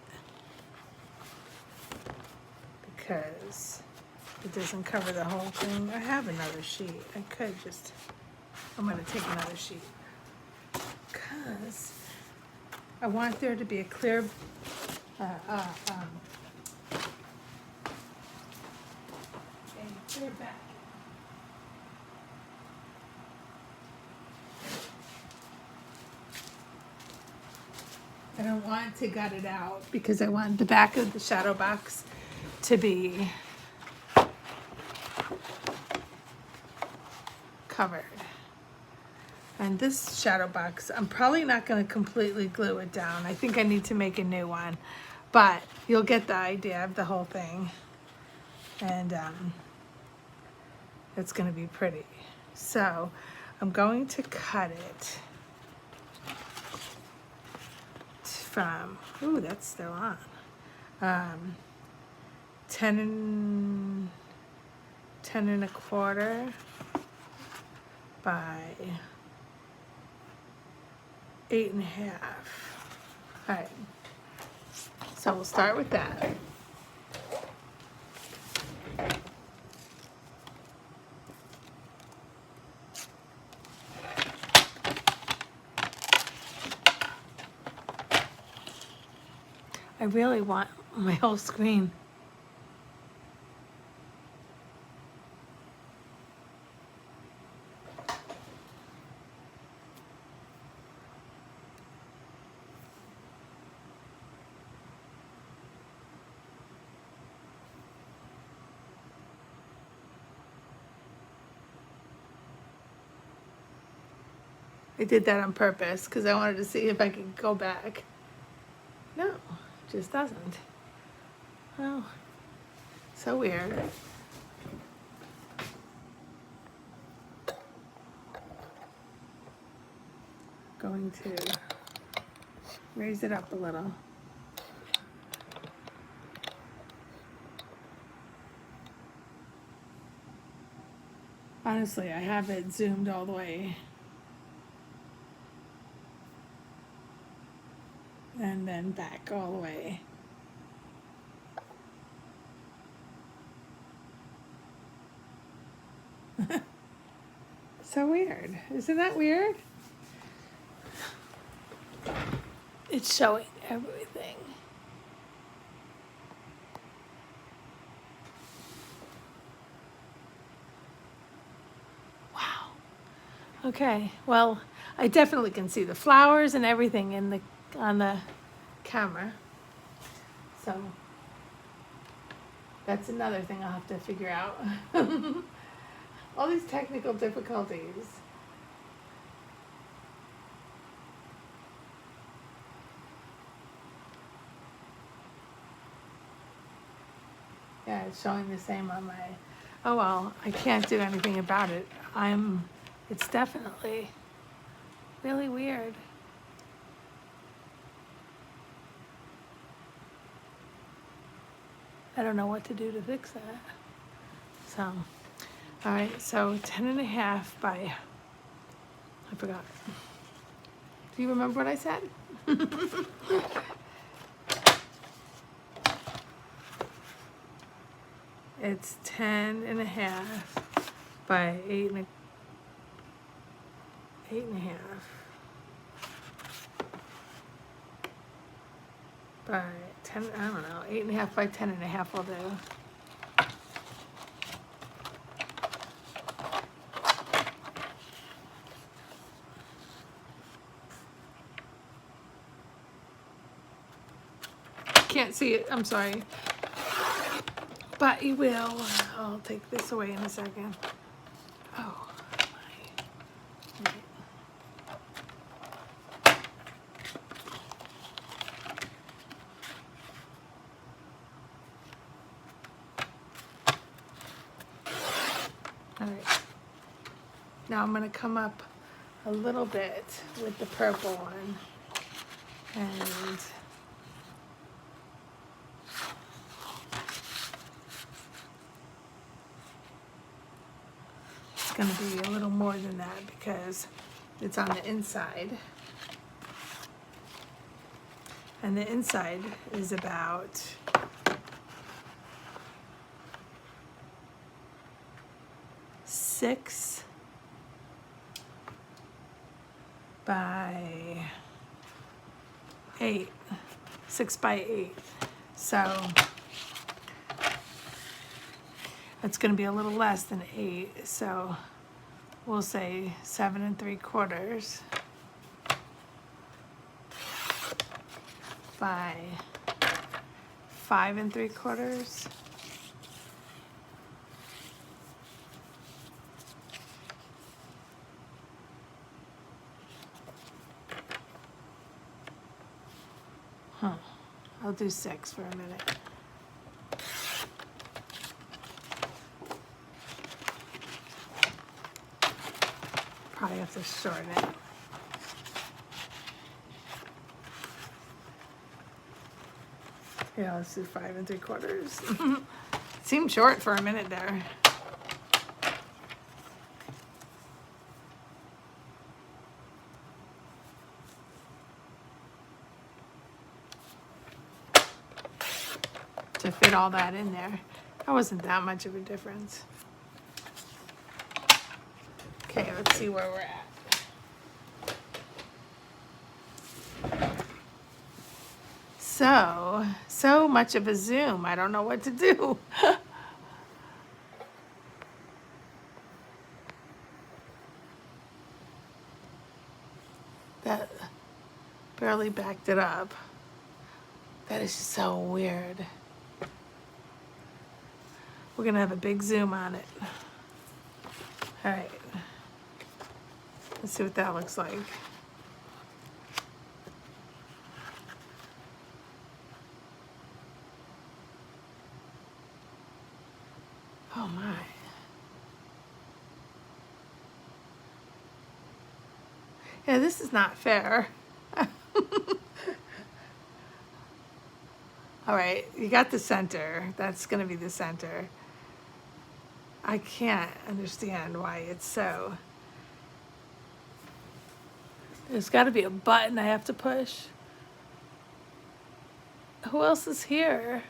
because it doesn't cover the whole thing. I have another sheet. I could just, I'm gonna take another sheet because I want there to be a clear, a clear back. I don't want to gut it out because I want the back of the shadow box to be covered. And this shadow box, I'm probably not going to completely glue it down. I think I need to make a new one, but you'll get the idea of the whole thing. And it's going to be pretty. So I'm going to cut it from, ooh, that's still on, 10 and a quarter by 8 and a half. All right, so we'll start with that. I really want my whole screen. I did that on purpose because I wanted to see if I could go back. No, it just doesn't. Oh, so weird. Going to raise it up a little. Honestly, I have it zoomed all the way. And then back all the way. So weird. Isn't that weird? It's showing everything. Wow. Okay, well, I definitely can see the flowers and everything in the on the camera. So that's another thing I'll have to figure out. All these technical difficulties. Yeah, it's showing the same on my, oh well, I can't do anything about it. It's definitely really weird. I don't know what to do to fix that. So, all right, so 10 and a half by, I forgot. Do you remember what I said? It's 10 and a half by 8 and a half by 10, I don't know, 8 and a half by 10 and a half will do. Can't see it, I'm sorry. But you will. I'll take this away in a second. Oh, my. All right. Now I'm going to come up a little bit with the purple one. And it's going to be a little more than that because it's on the inside. And the inside is about 6 by 8. 6 by 8. So it's going to be a little less than 8. So we'll say 7 3/4 by 5 3/4. I'll do 6 for a minute. Probably have to shorten it. Yeah, let's do 5 3/4. Seemed short for a minute there. To fit all that in there. That wasn't that much of a difference. Okay, let's see where we're at. So much of a zoom. I don't know what to do. That barely backed it up. That is just so weird. We're gonna have a big zoom on it. All right. Let's see what that looks like. Oh my. Yeah, this is not fair. All right, you got the center. That's gonna be the center. I can't understand why it's so. There's got to be a button I have to push. Who else is here?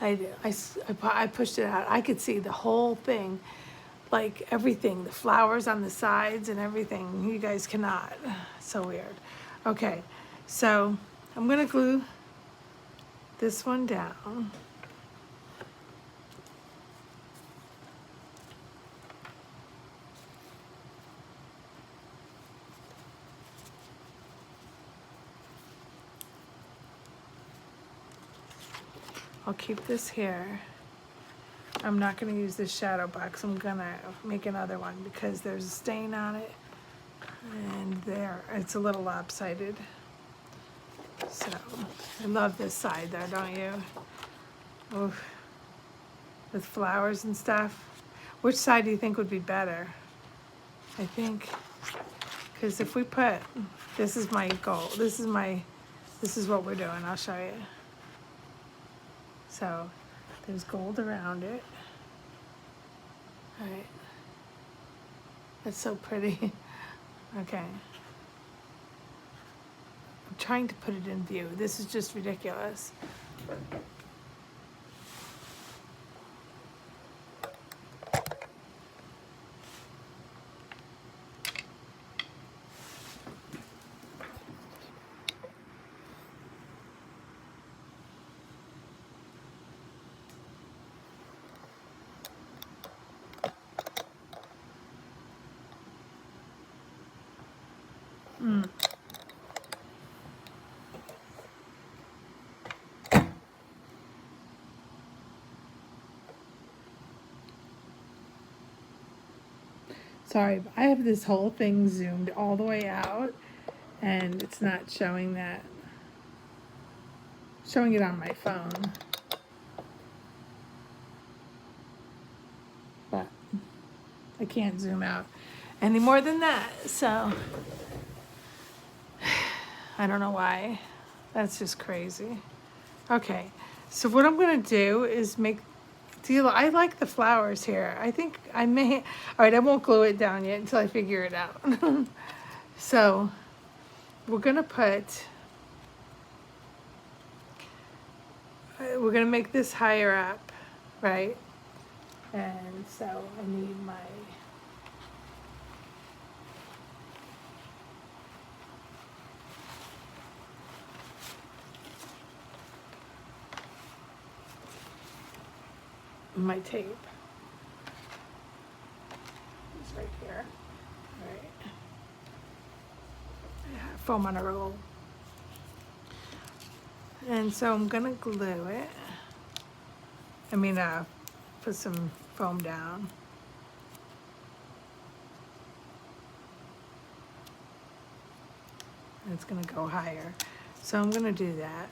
I pushed it out. I could see the whole thing. Like everything, the flowers on the sides and everything. You guys cannot. So weird. Okay, so I'm gonna glue this one down. I'll keep this here. I'm not going to use this Shadowbox. I'm going to make another one because there's a stain on it. And there, it's a little lopsided. So, I love this side though, don't you? Oof. With flowers and stuff. Which side do you think would be better? I think, because if we put, this is my goal. This is what we're doing. I'll show you. So, there's gold around it. All right. That's so pretty. Okay. I'm trying to put it in view. This is just ridiculous. Sorry, but I have this whole thing zoomed all the way out and it's not showing that. Showing it on my phone. But I can't zoom out any more than that. So I don't know why. That's just crazy. Okay, so what I'm gonna do is I like the flowers here. I think I may, all right, I won't glue it down yet until I figure it out. So we're gonna make this higher up, right? And so I need my tape. It's right here. All right. Yeah, foam on a roll. And so I'm gonna glue it. Put some foam down. And it's gonna go higher. So I'm gonna do that.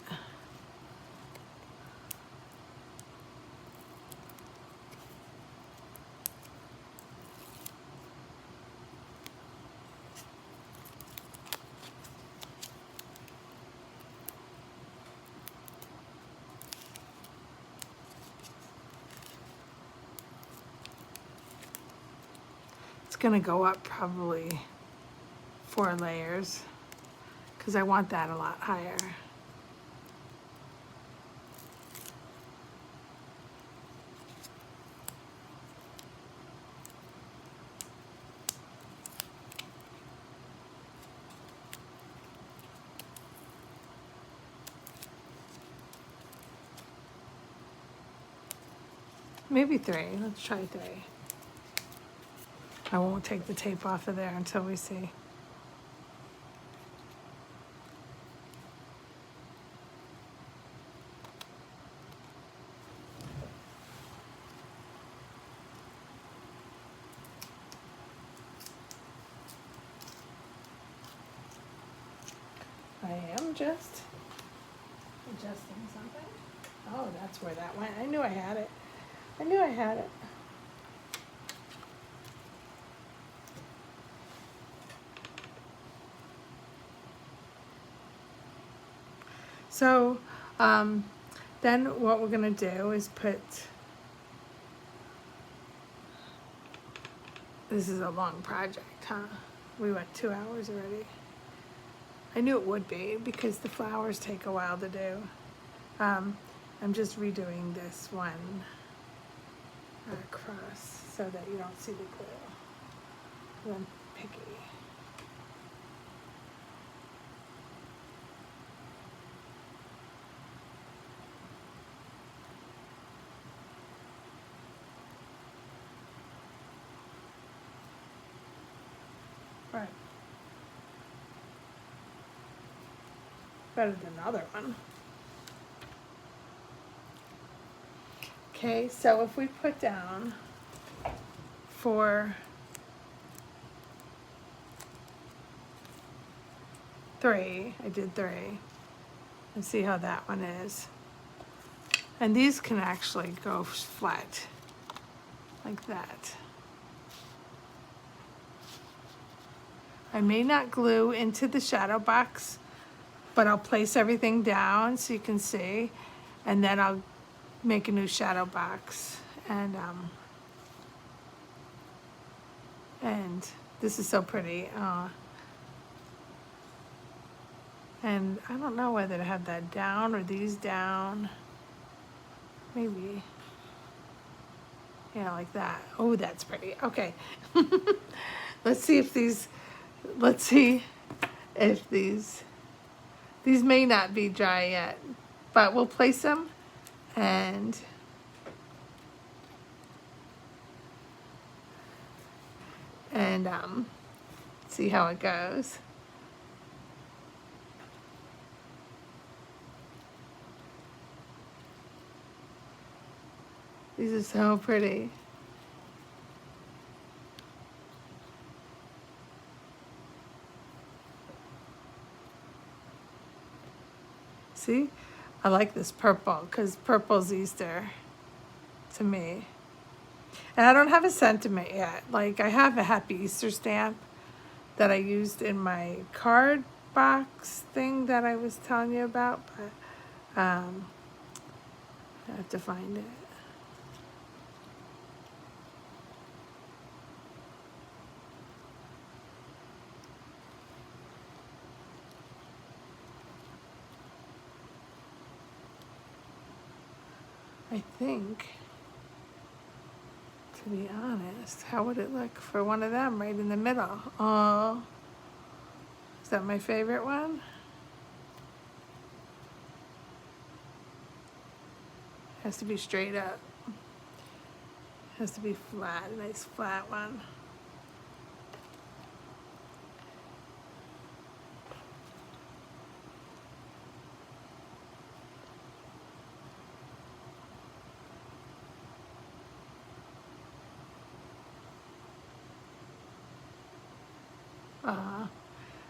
It's gonna go up probably 4 layers because I want that a lot higher. Maybe 3. Let's try 3. I won't take the tape off of there until we see. I am just adjusting something. Oh, that's where that went. I knew I had it. I knew I had it. So then what we're gonna do is this is a long project, huh? We went 2 hours already. I knew it would be because the flowers take a while to do. I'm just redoing this one across so that you don't see the glue. I'm picky. Right. Better than the other one. Okay, so if we put down for 3, I did 3, and see how that one is. And these can actually go flat, like that. I may not glue into the shadow box, but I'll place everything down so you can see, and then I'll make a new shadow box. And this is so pretty. And I don't know whether to have that down or these down. Maybe. Yeah, like that. Oh, that's pretty. Okay. Let's see if these may not be dry yet, but we'll place them and see how it goes. These are so pretty. See, I like this purple because purple's Easter to me. And I don't have a sentiment yet. Like, I have a Happy Easter stamp that I used in my card box thing that I was telling you about, but I have to find it. I think, to be honest, how would it look for one of them right in the middle? Oh, is that my favorite one? Has to be straight up. Has to be flat, a nice flat one.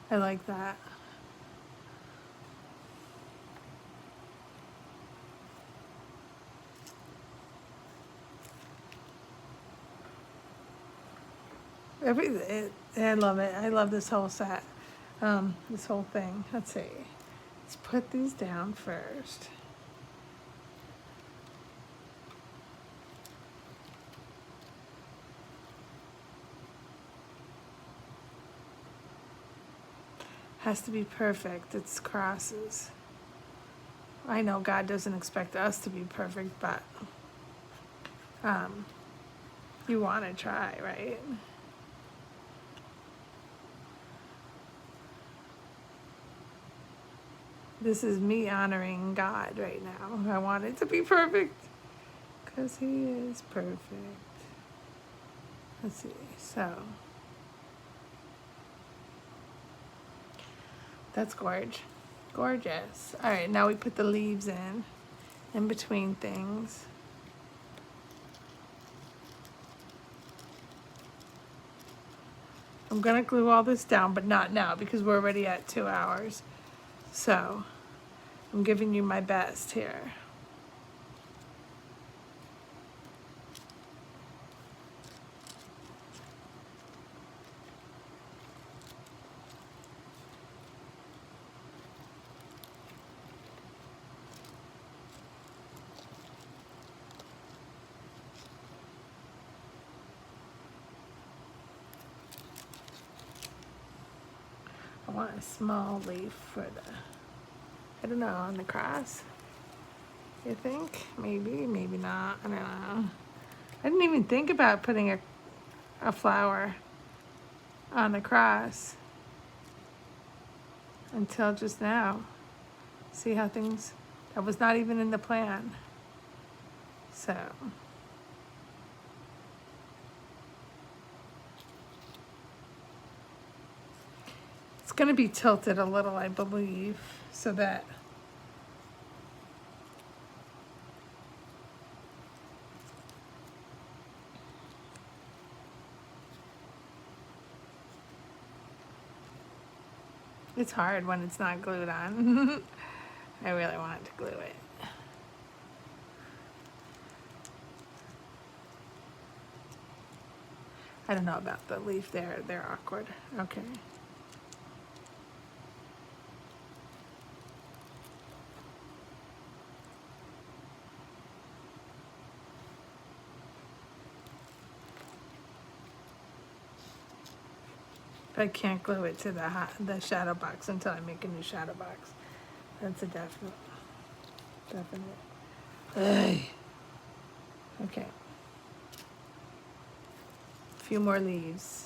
I like that. I love it. I love this whole set. This whole thing. Let's see. Let's put these down first. Has to be perfect. It's crosses. I know God doesn't expect us to be perfect, but you want to try, right? This is me honoring God right now. I want it to be perfect because He is perfect. Let's see. So that's gorgeous. All right, now we put the leaves in between things. I'm gonna glue all this down, but not now because we're already at 2 hours. So I'm giving you my best here. I want a small leaf for the, I don't know, on the cross. You think? Maybe, maybe not. I don't know. I didn't even think about putting a flower on the cross until just now. See how things, that was not even in the plan. So. It's going to be tilted a little, I believe, so that it's hard when it's not glued on. I really wanted to glue it. I don't know about the leaf there. They're awkward. Okay. I can't glue it to the shadow box until I make a new shadow box. That's a definite. Ugh. Okay. A few more leaves.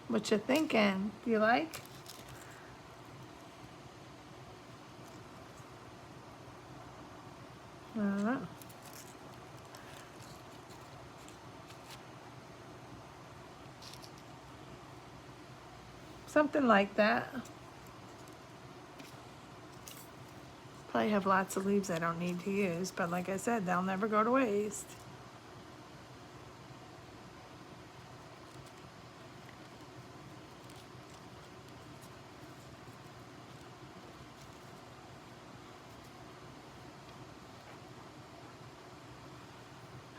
What you thinking? Do you like? I don't know. Something like that. Probably have lots of leaves I don't need to use, but like I said, they'll never go to waste.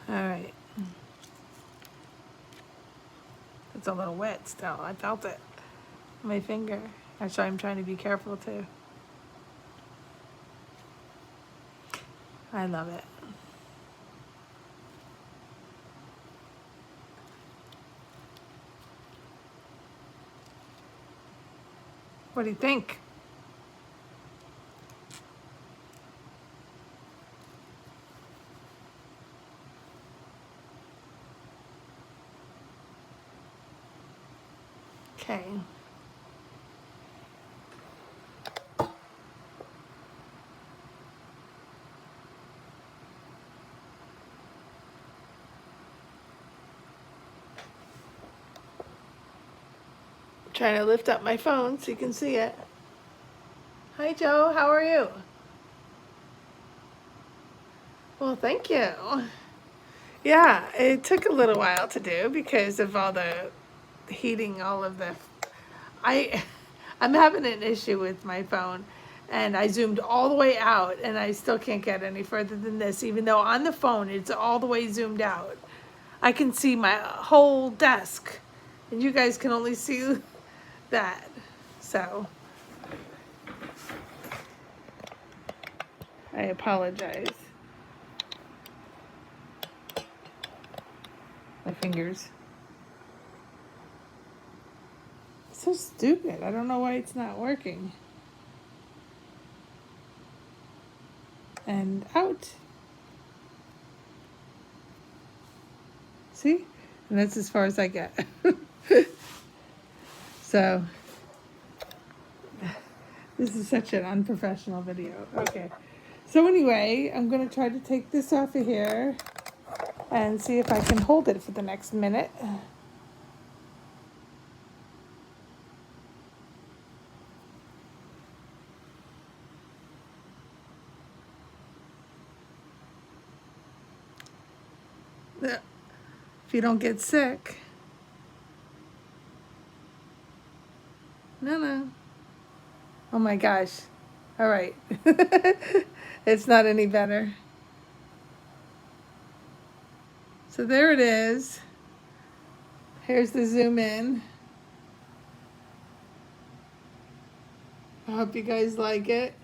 All right. It's a little wet still. I felt it. My finger. Actually, I'm trying to be careful too. I love it. What do you think? Okay. Trying to lift up my phone so you can see it. Hi, Joe. How are you? Well, thank you. Yeah, it took a little while to do because of all the heating, all of the. I, I'm having an issue with my phone, and I zoomed all the way out, and I still can't get any further than this, even though on the phone it's all the way zoomed out. I can see my whole desk, and you guys can only see that. So I apologize. My fingers. So stupid. I don't know why it's not working. And out. See? And that's as far as I get. So, this is such an unprofessional video. Okay. So anyway, I'm going to try to take this off of here and see if I can hold it for the next minute. If you don't get sick. No. Oh my gosh. All right. It's not any better. So there it is. Here's the zoom in. I hope you guys like it.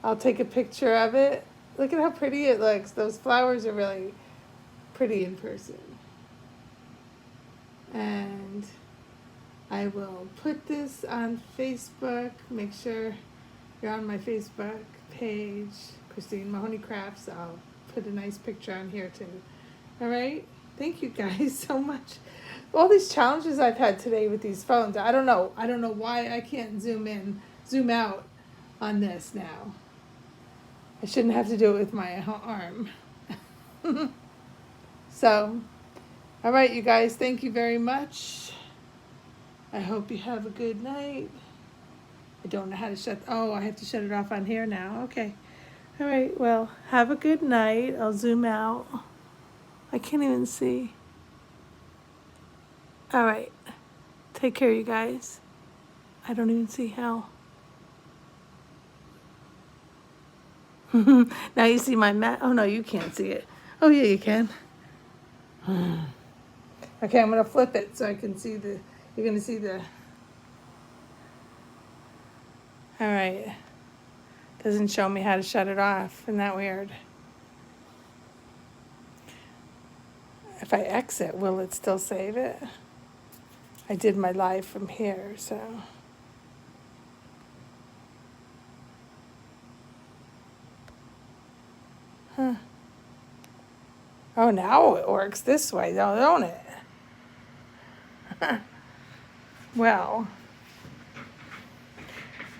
I'll take a picture of it. Look at how pretty it looks. Those flowers are really pretty in person. And I will put this on Facebook. Make sure you're on my Facebook page, Christine Mahoney Crafts. I'll put a nice picture on here too. All right? Thank you guys so much. All these challenges I've had today with these phones. I don't know why I can't zoom out on this now. I shouldn't have to do it with my arm. So, all right, you guys, thank you very much. I hope you have a good night. I don't know how to I have to shut it off on here now. Okay. All right, well, have a good night. I'll zoom out. I can't even see. All right. Take care, you guys. I don't even see how. Now you see my mat. Oh, no, you can't see it. Oh, yeah, you can. Okay, I'm going to flip it so I can see you're going to see the. All right. Doesn't show me how to shut it off. Isn't that weird? If I exit, will it still save it? I did my live from here, so. Huh. Oh, now it works this way, though, don't it? Well,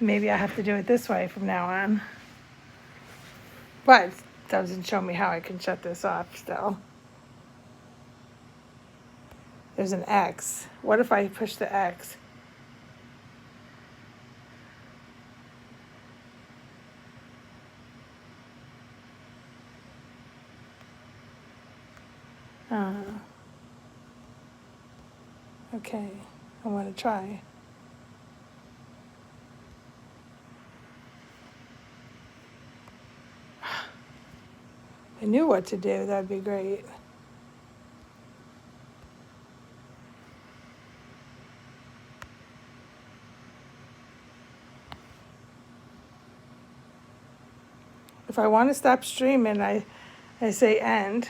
maybe I have to do it this way from now on. But it doesn't show me how I can shut this off still. There's an X. What if I push the X? Okay, I want to try. I knew what to do. That'd be great. If I want to stop streaming, I say end.